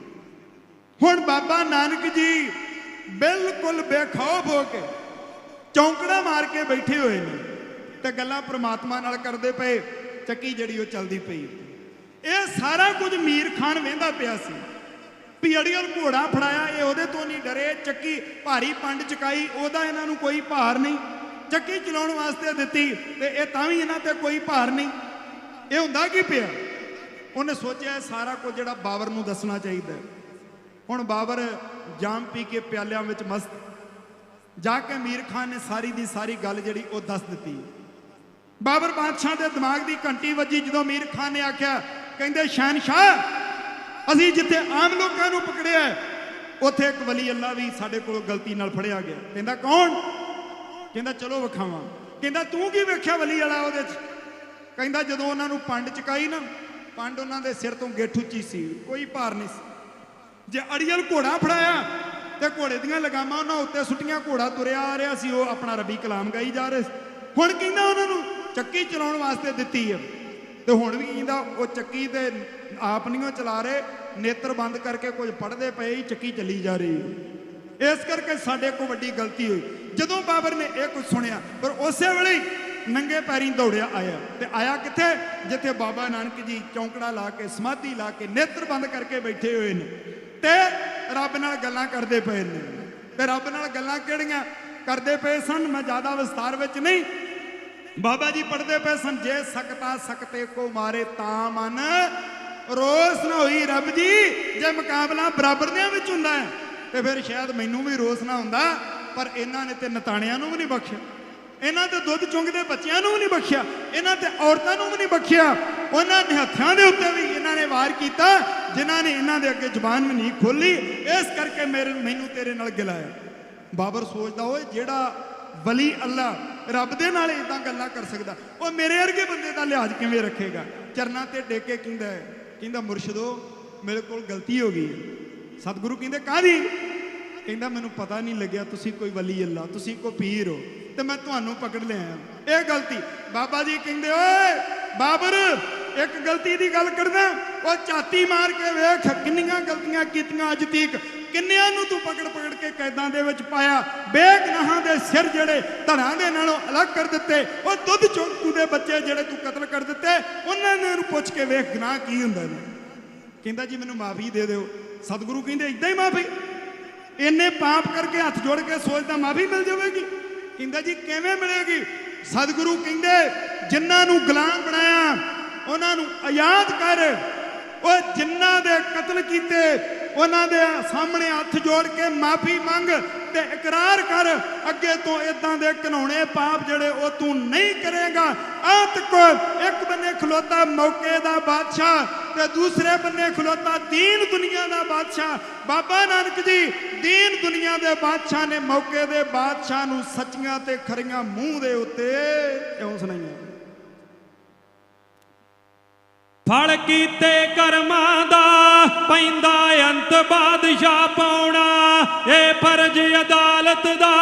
ਹੁਣ ਬਾਬਾ ਨਾਨਕ ਜੀ ਬਿਲਕੁਲ ਬੇਖੌਫ ਹੋ ਕੇ ਚੌਂਕੜਾ ਮਾਰ ਕੇ ਬੈਠੇ ਹੋਏ ਨੇ, ਤੇ ਗੱਲਾਂ ਪ੍ਰਮਾਤਮਾ ਨਾਲ ਕਰਦੇ ਪਏ। ਚੱਕੀ ਜਿਹੜੀ ਉਹ ਚੱਲਦੀ ਪਈ। ਇਹ ਸਾਰਾ ਕੁਝ ਮੀਰ ਖਾਨ ਵੇਂਦਾ ਪਿਆ ਸੀ ਵੀ ਅੜੀਅਲ ਘੋੜਾ ਫੜਾਇਆ, ਇਹ ਉਹਦੇ ਤੋਂ ਨਹੀਂ ਡਰੇ। ਚੱਕੀ ਭਾਰੀ ਪੰਡ ਚਕਾਈ, ਉਹਦਾ ਇਹਨਾਂ ਨੂੰ ਕੋਈ ਭਾਰ ਨਹੀਂ। ਚੱਕੀ ਚਲਾਉਣ ਵਾਸਤੇ ਦਿੱਤੀ, ਤੇ ਇਹ ਤਾਂ ਵੀ ਇਹਨਾਂ ਤੇ ਕੋਈ ਭਾਰ ਨਹੀਂ। ਇਹ ਹੁੰਦਾ ਕੀ ਪਿਆ? ਉਹਨੇ ਸੋਚਿਆ ਸਾਰਾ ਕੁਝ ਜਿਹੜਾ ਬਾਬਰ ਨੂੰ ਦੱਸਣਾ ਚਾਹੀਦਾ। ਹੁਣ ਬਾਬਰ ਜਾਮ ਪੀ ਕੇ ਪਿਆਲਿਆਂ ਵਿੱਚ ਮਸਤ, ਜਾ ਕੇ ਮੀਰ ਖਾਨ ਨੇ ਸਾਰੀ ਦੀ ਸਾਰੀ ਗੱਲ ਜਿਹੜੀ ਉਹ ਦੱਸ ਦਿੱਤੀ। ਬਾਬਰ ਬਾਦਸ਼ਾਹ ਦੇ ਦਿਮਾਗ ਦੀ ਘੰਟੀ ਵੱਜੀ ਜਦੋਂ ਮੀਰ ਖਾਨ ਨੇ ਆਖਿਆ, ਕਹਿੰਦੇ ਸ਼ਹਿਨਸ਼ਾਹ, ਅਸੀਂ ਜਿੱਥੇ ਆਮ ਲੋਕਾਂ ਨੂੰ ਪਕੜਿਆ, ਉੱਥੇ ਇੱਕ ਵਲੀ ਅੱਲਾ ਵੀ ਸਾਡੇ ਕੋਲ ਗਲਤੀ ਨਾਲ ਫੜਿਆ ਗਿਆ। ਕਹਿੰਦਾ ਕੌਣ? ਕਹਿੰਦਾ ਚਲੋ ਵਿਖਾਵਾਂ। ਕਹਿੰਦਾ ਤੂੰ ਕੀ ਵੇਖਿਆ ਵਲੀ ਵਾਲਾ ਉਹਦੇ 'ਚ? ਕਹਿੰਦਾ ਜਦੋਂ ਉਹਨਾਂ ਨੂੰ ਪੰਡ ਚਕਾਈ ਨਾ, ਪੰਡ ਉਹਨਾਂ ਦੇ ਸਿਰ ਤੋਂ ਗਿੱਠ ਉੱਚੀ ਸੀ, ਕੋਈ ਭਾਰ ਨਹੀਂ ਸੀ। ਜੇ ਅੜੀਅਲ ਘੋੜਾ ਫੜਾਇਆ ਤੇ ਘੋੜੇ ਦੀਆਂ ਲਗਾਮਾਂ ਉਹਨਾਂ ਉੱਤੇ ਸੁੱਟੀਆਂ, ਘੋੜਾ ਤੁਰਿਆ ਆ ਰਿਹਾ ਸੀ, ਉਹ ਆਪਣਾ ਰੱਬੀ ਕਲਾਮ ਗਾਈ ਜਾ ਰਹੇ ਸੀ। ਹੁਣ ਕਹਿੰਦਾ ਉਹਨਾਂ ਨੂੰ ਚੱਕੀ ਚਲਾਉਣ ਵਾਸਤੇ ਦਿੱਤੀ ਹੈ, ਤੇ ਹੁਣ ਵੀ ਕਹਿੰਦਾ ਉਹ ਚੱਕੀ ਤੇ ਆਪ ਨਹੀਂ ਉਹ ਚਲਾ ਰਹੇ, ਨੇਤਰ ਬੰਦ ਕਰਕੇ ਕੁਝ ਪੜ੍ਹਦੇ ਪਏ ਹੀ ਚੱਕੀ ਚੱਲੀ ਜਾ ਰਹੀ ਹੈ। ਇਸ ਕਰਕੇ ਸਾਡੇ ਕੋਲ ਵੱਡੀ ਗਲਤੀ ਹੋਈ। ਜਦੋਂ ਬਾਬਰ ਨੇ ਇਹ ਕੁਝ ਸੁਣਿਆ, ਪਰ ਉਸੇ ਵੇਲੇ ਹੀ ਨੰਗੇ ਪੈਰੀਂ ਦੌੜਿਆ ਆਇਆ। ਤੇ ਆਇਆ ਕਿੱਥੇ? ਜਿੱਥੇ ਬਾਬਾ ਨਾਨਕ ਜੀ ਚੌਂਕੜਾ ਲਾ ਕੇ, ਸਮਾਧੀ ਲਾ ਕੇ, ਨੇਤਰ ਬੰਦ ਕਰਕੇ ਬੈਠੇ ਹੋਏ ਨੇ, ਤੇ ਰੱਬ ਨਾਲ ਗੱਲਾਂ ਕਰਦੇ ਪਏ ਨੇ। ਤੇ ਰੱਬ ਨਾਲ ਗੱਲਾਂ ਕਿਹੜੀਆਂ ਕਰਦੇ ਪਏ ਸਨ, ਮੈਂ ਜ਼ਿਆਦਾ ਵਿਸਤਾਰ ਵਿੱਚ ਨਹੀਂ। ਬਾਬਾ ਜੀ ਪੜ੍ਹਦੇ ਪਏ ਸਨ, ਜੇ ਸਕਤਾ ਸਕਤੇ ਕੋ ਮਾਰੇ ਤਾਂ ਮਨ ਰੋਸ ਨਾ ਹੋਈ ਰੱਬ ਜੀ। ਜੇ ਮੁਕਾਬਲਾ ਬਰਾਬਰਦਿਆਂ ਵਿੱਚ ਹੁੰਦਾ ਹੈ, ਤੇ ਫਿਰ ਸ਼ਾਇਦ ਮੈਨੂੰ ਵੀ ਰੋਸ ਨਾ ਹੁੰਦਾ। ਪਰ ਇਹਨਾਂ ਨੇ ਤੇ ਨਤਾਣਿਆਂ ਨੂੰ ਵੀ ਨਹੀਂ ਬਖਸ਼ਿਆ, ਇਹਨਾਂ ਤੇ ਦੁੱਧ ਚੁੰਗਦੇ ਬੱਚਿਆਂ ਨੂੰ ਵੀ ਨਹੀਂ ਬਖਸ਼ਿਆ, ਇਹਨਾਂ ਤੇ ਔਰਤਾਂ ਨੂੰ ਵੀ ਨਹੀਂ ਬਖਸ਼ਿਆ। ਉਹਨਾਂ ਦੇ ਹੱਥਾਂ ਦੇ ਉੱਤੇ ਵੀ ਇਹਨਾਂ ਨੇ ਵਾਰ ਕੀਤਾ, ਜਿਨ੍ਹਾਂ ਨੇ ਇਹਨਾਂ ਦੇ ਅੱਗੇ ਜ਼ੁਬਾਨ ਵੀ ਨਹੀਂ ਖੋਲੀ। ਇਸ ਕਰਕੇ ਮੈਨੂੰ ਤੇਰੇ ਨਾਲ ਗਿਲਾ ਹੈ। ਬਾਬਰ ਸੋਚਦਾ, ਓਏ ਜਿਹੜਾ ਵਲੀ ਅੱਲਾ ਰੱਬ ਦੇ ਨਾਲ ਇਦਾਂ ਗੱਲਾਂ ਕਰ ਸਕਦਾ, ਉਹ ਮੇਰੇ ਵਰਗੇ ਬੰਦੇ ਦਾ ਲਿਹਾਜ਼ ਕਿਵੇਂ ਰੱਖੇਗਾ? ਚਰਨਾਂ ਤੇ ਡੇਕ ਕੇ ਕਹਿੰਦਾ ਮੁਰਸ਼ਿਦੋ, ਮੇਰੇ ਕੋਲ ਗਲਤੀ ਹੋ ਗਈ ਹੈ। ਸਤਿਗੁਰੂ ਕਹਿੰਦੇ ਕਾਹਦੀ? ਕਹਿੰਦਾ ਮੈਨੂੰ ਪਤਾ ਨਹੀਂ ਲੱਗਿਆ ਤੁਸੀਂ ਕੋਈ ਵਲੀ ਅੱਲਾ, ਤੁਸੀਂ ਕੋਈ ਪੀਰ ਹੋ, ਤੇ ਮੈਂ ਤੁਹਾਨੂੰ ਪਕੜ ਲਿਆ। ਇਹ ਗਲਤੀ। ਬਾਬਾ ਜੀ ਕਹਿੰਦੇ, ਓਏ ਬਾਬਰ, ਇੱਕ ਗਲਤੀ ਦੀ ਗੱਲ ਕਰਦਾ, ਉਹ ਝਾਤੀ ਮਾਰ ਕੇ ਵੇਖ ਕਿੰਨੀਆਂ ਗਲਤੀਆਂ ਕੀਤੀਆਂ ਅੱਜ ਤੀਕ। ਕਿੰਨਿਆਂ ਨੂੰ ਤੂੰ ਪਕੜ ਕੇ ਕੈਦਾਂ ਦੇ ਵਿੱਚ ਪਾਇਆ, ਬੇਗੁਨਾਹਾਂ ਦੇ ਸਿਰ ਜਿਹੜੇ ਧੜਾਂ ਦੇ ਨਾਲੋਂ ਅਲੱਗ ਕਰ ਦਿੱਤੇ। ਉਹ ਦੁੱਧ ਚੌਂਕੂ ਦੇ ਬੱਚੇ ਜਿਹੜੇ ਤੂੰ ਕਤਲ ਕਰ ਦਿੱਤੇ, ਉਹਨਾਂ ਨੂੰ ਪੁੱਛ ਕੇ ਵੇਖ ਗੁਨਾਹ ਕੀ ਹੁੰਦਾ ਨੇ। ਕਹਿੰਦਾ ਜੀ ਮੈਨੂੰ ਮਾਫੀ ਦੇ ਦਿਓ। ਸਤਿਗੁਰੂ ਕਹਿੰਦੇ ਇਦਾਂ ਹੀ ਮਾਫੀ? ਇੰਨੇ ਪਾਪ ਕਰਕੇ ਹੱਥ ਜੋੜ ਕੇ ਸੋਚਦਾ ਮਾਫੀ ਮਿਲ ਜਾਵੇਗੀ? ਕਹਿੰਦਾ ਜੀ ਕਿਵੇਂ ਮਿਲੇਗੀ? ਸਤਿਗੁਰੂ ਕਹਿੰਦੇ ਜਿਨ੍ਹਾਂ ਨੂੰ ਗੁਲਾਮ ਬਣਾਇਆ ਉਹਨਾਂ ਨੂੰ ਆਜ਼ਾਦ ਕਰ। ਉਹ ਜਿਨ੍ਹਾਂ ਦੇ ਕਤਲ ਕੀਤੇ ਉਹਨਾਂ ਦੇ ਸਾਹਮਣੇ ਹੱਥ ਜੋੜ ਕੇ ਮਾਫੀ ਮੰਗ ਤੇ ਇਕਰਾਰ ਕਰ, ਅੱਗੇ ਤੋਂ ਇਦਾਂ ਦੇ ਘਿਨਾਉਣੇ ਪਾਪ ਜਿਹੜੇ ਉਹ ਤੂੰ ਨਹੀਂ ਕਰੇਗਾ। ਆਤਕ ਇੱਕ ਬੰਨੇ ਖਲੋਤਾ ਮੌਕੇ ਦਾ ਬਾਦਸ਼ਾਹ, ਤੇ ਦੂਸਰੇ ਬੰਨੇ ਖਲੋਤਾ ਦੀਨ ਦੁਨੀਆ ਦਾ ਬਾਦਸ਼ਾਹ। ਬਾਬਾ ਨਾਨਕ ਜੀ ਦੀਨ ਦੁਨੀਆ ਦੇ ਬਾਦਸ਼ਾਹ ਨੇ ਮੌਕੇ ਦੇ ਬਾਦਸ਼ਾਹ ਨੂੰ ਸੱਚੀਆਂ ਤੇ ਖਰੀਆਂ ਮੂੰਹ ਦੇ ਉੱਤੇ ਇਉਂ ਸੁਣਾਈਆਂ। ਫਲ ਕੀਤੇ ਕਰਮਾਂ ਦਾ ਪੈਂਦਾ ਅੰਤ ਬਾਦਸ਼ਾਹ ਪਾਉਣਾ। ਇਹ ਫਰਜ਼ ਅਦਾਲਤ ਦਾ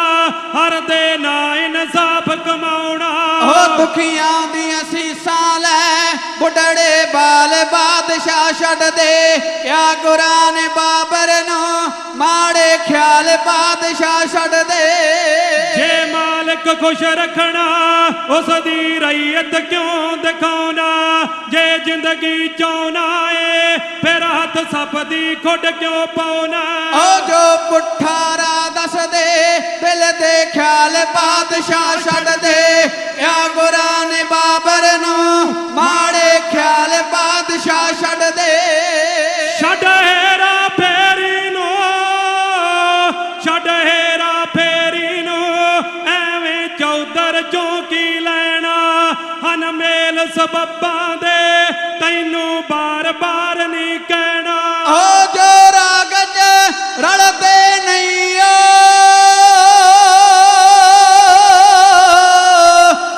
ਹਰ ਦੇ ਨਾ ਇਨਸਾਫ ਕਮਾਉਣਾ। ਉਹ ਦੁਖੀਆਂ ਦੀਆਂ ਸੀਸਾਂ ਲੈ ਬੁੱਢੜੇ ਬਾਲ ਬਾਦਸ਼ਾਹ ਛੱਡ ਦੇ। ਕਿਆ ਗੁਰਾਂ ਨੇ ਬਾਬਰ ਨੂੰ ਮਾੜੇ ਖਿਆਲ ਬਾਦਸ਼ਾਹ ਛੱਡ ਦੇ। ਜੇ ਮਾਲਕ ਖੁਸ਼ ਰੱਖਣਾ ਉਸ ਦੀ ਰਈਅਤ ਕਿਉਂ ਦਿਖਾਉਣਾ। ਜੇ ਜ਼ਿੰਦਗੀ ਚਾਉਣਾ ਏ ਫਿਰ ਹੱਥ ਸੱਪ ਦੀ ਖੁੱਡ ਕਿਉਂ ਪਾਉਣਾ। ਉਹ ਜੋ ਪੁੱਠਾ ਰਾਹ ਦੱਸਦੇ ਦਿਲ ਦੇ ਖਿਆਲ ਬਾਦਸ਼ਾਹ ਛੱਡ ਦੇ। ਕਿਆ ਗੁਰਾਂ ਨੇ ਬਾਬਰ ਨੂੰ ਮਾੜੇ ਖਿਆਲ ਬਾਦਸ਼ਾਹ ਛੱਡ ਦੇ। ਛੱਡ ਹੇਰਾ ਫੇਰੀ ਨੂੰ, ਛੱਡ ਹੇਰਾ ਫੇਰੀ ਨੂੰ, ਐਵੇਂ ਚੌਧਰ ਚੋਂ ਕੀ ਲੈਣਾ। ਹਨ ਮੇਲ ਸਬੱਬਾਂ ਦੇ ਤੈਨੂੰ ਬਾਰ-ਬਾਰ ਨਹੀਂ ਕਹਿਣਾ। ਉਹ ਜੋ ਰਾਗ 'ਚ ਰਲਦੇ ਨਹੀਂ ਓ,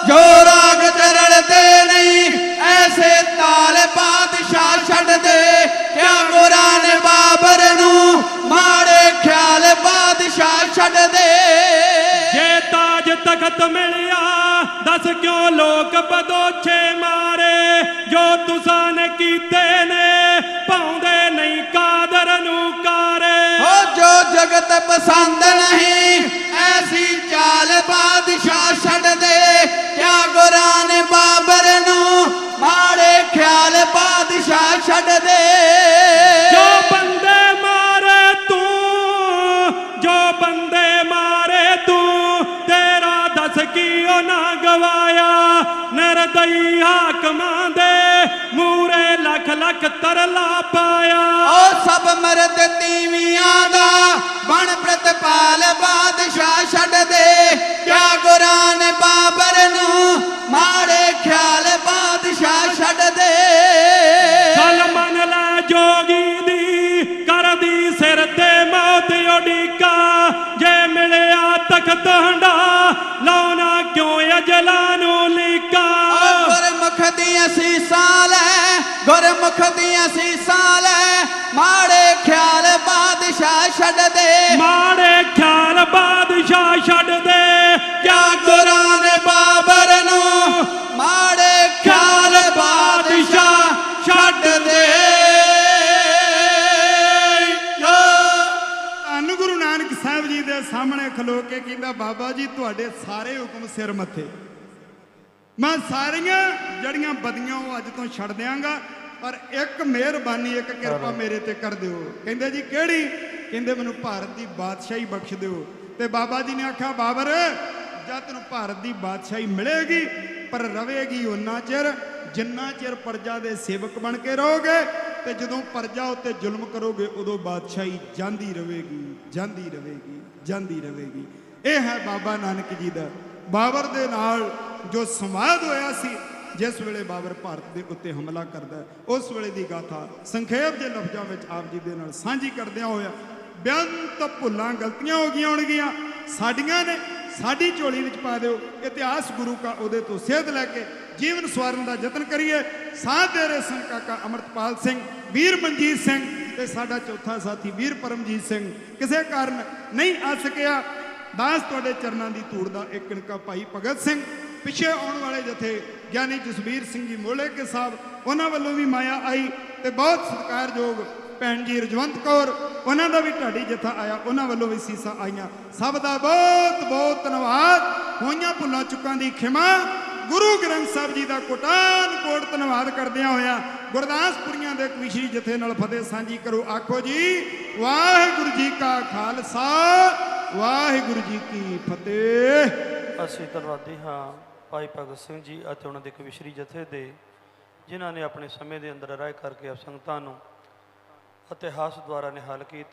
ਜੋ ਰਾਗ 'ਚ ਰਲਦੇ ਨਹੀਂ ਐਸੇ ਤਾਲ ਬਾਦਸ਼ਾਹ ਛੱਡ ਦੇ। ਕਿਆ ਗੁਰਾਂ ਨੇ ਬਾਬਰ ਨੂੰ ਮਾੜੇ ਖਿਆਲ ਬਾਦਸ਼ਾਹ ਛੱਡ ਦੇ। ਜੇ ਤਾਜ ਤਖਤ ਮਿਲਿਆ ਦੱਸ ਕਿਉਂ ਲੋਕ ਬਦੋਛੇ ਮਾਰੇ। ਜੋ ਤੁਸਾਂ ਨੇ ਕੀਤੇ ਨੇ ਪਾਉਂਦੇ ਨਹੀਂ ਕਾਦਰ ਨੂੰ ਕਾਰੇ। ਉਹ ਜੋ ਜਗਤ ਪਸੰਦ ਨਹੀਂ ਐਸੀ ਚਾਲ ਬਾਦਸ਼ਾਹ ਛੱਡ ਦੇ। ਕਿਆ ਗੁਰਾਂ ਨੇ ਬਾਬਰ ਨੂੰ ਮਾੜੇ ਖਿਆਲ ਬਾਦਸ਼ਾਹ ਛੱਡ ਦੇ। ਜੋ ਬੰਦੇ ਮਾਰੇ ਤੂੰ, ਜੋ ਬੰਦੇ ਮਾਰੇ ਤੂੰ, ਤੇਰਾ ਦੱਸ ਕੀ ਉਹਨਾਂ ਗਵਾਇਆ। ਨਿਰਦਈ ਹਾਕਮਾਂ ਦੇ ਮੂਰੇ ਲੱਖ ਲੱਖ ਤਰਲਾ ਪਾਇਆ। ਉਹ ਸਭ ਮਰਦ ਤੀਵੀਆਂ ਦਾ ਬਣ ਪ੍ਰਤਪਾਲ ਬਾਦਸ਼ਾਹ ਛੱਡ ਦੇ। ਕਿਆ ਗੁਰਾਂ ਨੇ ਬਾਬਰ ਨੂੰ ਮਾੜੇ ਖਿਆਲ ਬਾਦਸ਼ਾਹ ਛੱਡ ਦੇ। ਚੱਲ ਮੰਨ ਲੈ ਜੋਗੀ ਦੀ ਕਰਦੀ ਸਿਰ ਤੇ ਮੌਤ ਉਡੀਕਾ। ਜੇ ਮਿਲਿਆ ਤਖਤ ਹੰਡਾ ਲਾਉਣਾ ਕਿਉਂ ਅਜਲਾਂ ਨੂੰ ਲੀਕਾ। ਗੁਰਮੁਖ ਦੀਆਂ ਸੀਸਾਂ ਲੈ, ਗੁਰਮੁਖ ਦੀਆਂ ਸੀਸਾਂ ਲੈ, ਮਾੜੇ ਖਿਆਲ ਬਾਦਸ਼ਾਹ ਛੱਡ ਦੇ। ਮਾੜੇ ਖਿਆਲ ਬਾਦਸ਼ਾਹ ਛੱਡ ਦੇ। ਕਿਆ ਗੁਰਾਂ ਨੇ ਬਾਬਰ ਨੂੰ ਮਾੜੇ ਖਿਆਲ ਬਾਦਸ਼ਾਹ ਛੱਡ ਦੇ। ਧੰਨ ਗੁਰੂ ਨਾਨਕ ਸਾਹਿਬ ਜੀ ਦੇ ਸਾਹਮਣੇ ਖਲੋ ਕੇ ਕਹਿੰਦਾ ਬਾਬਾ ਜੀ ਤੁਹਾਡੇ ਸਾਰੇ ਹੁਕਮ ਸਿਰ ਮੱਥੇ। ਮੈਂ ਸਾਰੀਆਂ ਜੜੀਆਂ ਬਦੀਆਂ ਉਹ ਅੱਜ ਤੋਂ ਛੱਡ ਦਿਆਂਗਾ ਪਰ ਇੱਕ ਮਿਹਰਬਾਨੀ ਇੱਕ ਕਿਰਪਾ ਮੇਰੇ ਤੇ ਕਰ ਦਿਓ। ਕਹਿੰਦੇ ਜੀ ਕਿਹੜੀ? ਕਹਿੰਦੇ ਮੈਨੂੰ ਭਾਰਤ ਦੀ ਬਾਦਸ਼ਾਹੀ ਬਖਸ਼ ਦਿਓ। ਤੇ ਬਾਬਾ ਜੀ ਨੇ ਆਖਿਆ ਬਾਬਰ ਜਦ ਤੈਨੂੰ ਭਾਰਤ ਦੀ ਬਾਦਸ਼ਾਹੀ ਮਿਲੇਗੀ ਪਰ ਰਵੇਗੀ ਉਨਾ ਚਿਰ ਜਿੰਨਾ ਚਿਰ ਪ੍ਰਜਾ ਦੇ ਸੇਵਕ ਬਣ ਕੇ ਰਹੋਗੇ। ਤੇ ਜਦੋਂ ਪ੍ਰਜਾ ਉੱਤੇ ਜ਼ੁਲਮ ਕਰੋਗੇ ਉਦੋਂ ਬਾਦਸ਼ਾਹੀ ਜਾਂਦੀ ਰਹੇਗੀ, ਜਾਂਦੀ ਰਹੇਗੀ, ਜਾਂਦੀ ਰਹੇਗੀ। ਇਹ ਹੈ ਬਾਬਾ ਨਾਨਕ ਜੀ ਦਾ ਬਾਬਰ ਦੇ ਨਾਲ ਜੋ ਸੰਵਾਦ ਹੋਇਆ ਸੀ ਜਿਸ ਵੇਲੇ ਬਾਬਰ ਭਾਰਤ ਦੇ ਉੱਤੇ ਹਮਲਾ ਕਰਦਾ। ਉਸ ਵੇਲੇ ਦੀ ਗਾਥਾ ਸੰਖੇਪ ਜਿਹੇ ਲਫ਼ਜ਼ਾਂ ਵਿੱਚ ਆਪ ਜੀ ਦੇ ਨਾਲ ਸਾਂਝੀ ਕਰਦਿਆਂ ਹੋਇਆ ਬੇਅੰਤ ਭੁੱਲਾਂ ਗਲਤੀਆਂ ਹੋ ਗਈਆਂ ਹੋਣਗੀਆਂ ਸਾਡੀਆਂ ਨੇ, ਸਾਡੀ ਝੋਲੀ ਵਿੱਚ ਪਾ ਦਿਓ। ਇਤਿਹਾਸ ਗੁਰੂ ਕਾ ਉਹਦੇ ਤੋਂ ਸੇਧ ਲੈ ਕੇ ਜੀਵਨ ਸਵਾਰਨ ਦਾ ਯਤਨ ਕਰੀਏ। ਸਾਥ ਦੇ ਰਹੇ ਸਨ ਕਾਕਾ ਅਮਰਤਪਾਲ ਸਿੰਘ, ਵੀਰ ਮਨਜੀਤ ਸਿੰਘ ਤੇ ਸਾਡਾ ਚੌਥਾ ਸਾਥੀ ਵੀਰ ਪਰਮਜੀਤ ਸਿੰਘ। ਕਿਸੇ ਕਾਰਨ ਨਹੀਂ ਆ ਸਕਿਆ। ਦਾਸ ਤੁਹਾਡੇ ਚਰਨਾਂ ਦੀ ਧੂੜ ਦਾ ਇੱਕ ਕਿਣਕਾ ਭਾਈ ਭਗਤ ਸਿੰਘ, ਪਿੱਛੇ ਆਉਣ ਵਾਲੇ ਜਥੇ ਗਿਆਨੀ ਜਸਬੀਰ ਸਿੰਘ ਜੀ ਮੋਲੇ ਕੇ ਸਾਹਿਬ, ਉਹਨਾਂ ਵੱਲੋਂ ਵੀ ਮਾਇਆ ਆਈ ਤੇ ਬਹੁਤ ਸਤਿਕਾਰਯੋਗ ਭੈਣ ਜੀ ਰਜਵੰਤ ਕੌਰ, ਉਹਨਾਂ ਦਾ ਵੀ ਢਾਡੀ ਜਥਾ ਆਇਆ, ਉਹਨਾਂ ਵੱਲੋਂ ਵੀ ਸੀਸਾਂ ਆਈਆਂ। ਸਭ ਦਾ ਬਹੁਤ ਬਹੁਤ ਧੰਨਵਾਦ। ਹੋਈਆਂ ਭੁੱਲਾਂ ਚੁੱਕਾਂ ਦੀ ਖਿਮਾ। ਗੁਰੂ ਗ੍ਰੰਥ ਸਾਹਿਬ ਜੀ ਦਾ ਕੋਟਾਨ ਕੋਟ ਧੰਨਵਾਦ ਕਰਦਿਆਂ ਹੋਇਆ ਗੁਰਦਾਸਪੁਰੀਆਂ ਦੇ ਕਵਿਸ਼ਰੀ ਜਥੇ ਨਾਲ ਫਤਿਹ ਸਾਂਝੀ ਕਰੋ। ਆਖੋ ਜੀ ਵਾਹਿਗੁਰੂ ਜੀ ਕਾ ਖਾਲਸਾ, ਵਾਹਿਗੁਰੂ ਜੀ ਕੀ ਫਤਿਹ। ਅਸੀਂ ਧੰਨਵਾਦੀ ਹਾਂ ਭਾਈ ਭਗਤ ਸਿੰਘ ਜੀ ਅਤੇ ਉਹਨਾਂ ਦੇ ਕਵਿਸ਼ਰੀ ਜਥੇ ਦੇ, ਜਿਨ੍ਹਾਂ ਨੇ ਆਪਣੇ ਸਮੇਂ ਦੇ ਅੰਦਰ ਰਾਏ ਕਰਕੇ ਸੰਗਤਾਂ ਨੂੰ ਇਤਿਹਾਸ ਦੁਆਰਾ ਨਿਹਾਲ ਕੀਤਾ।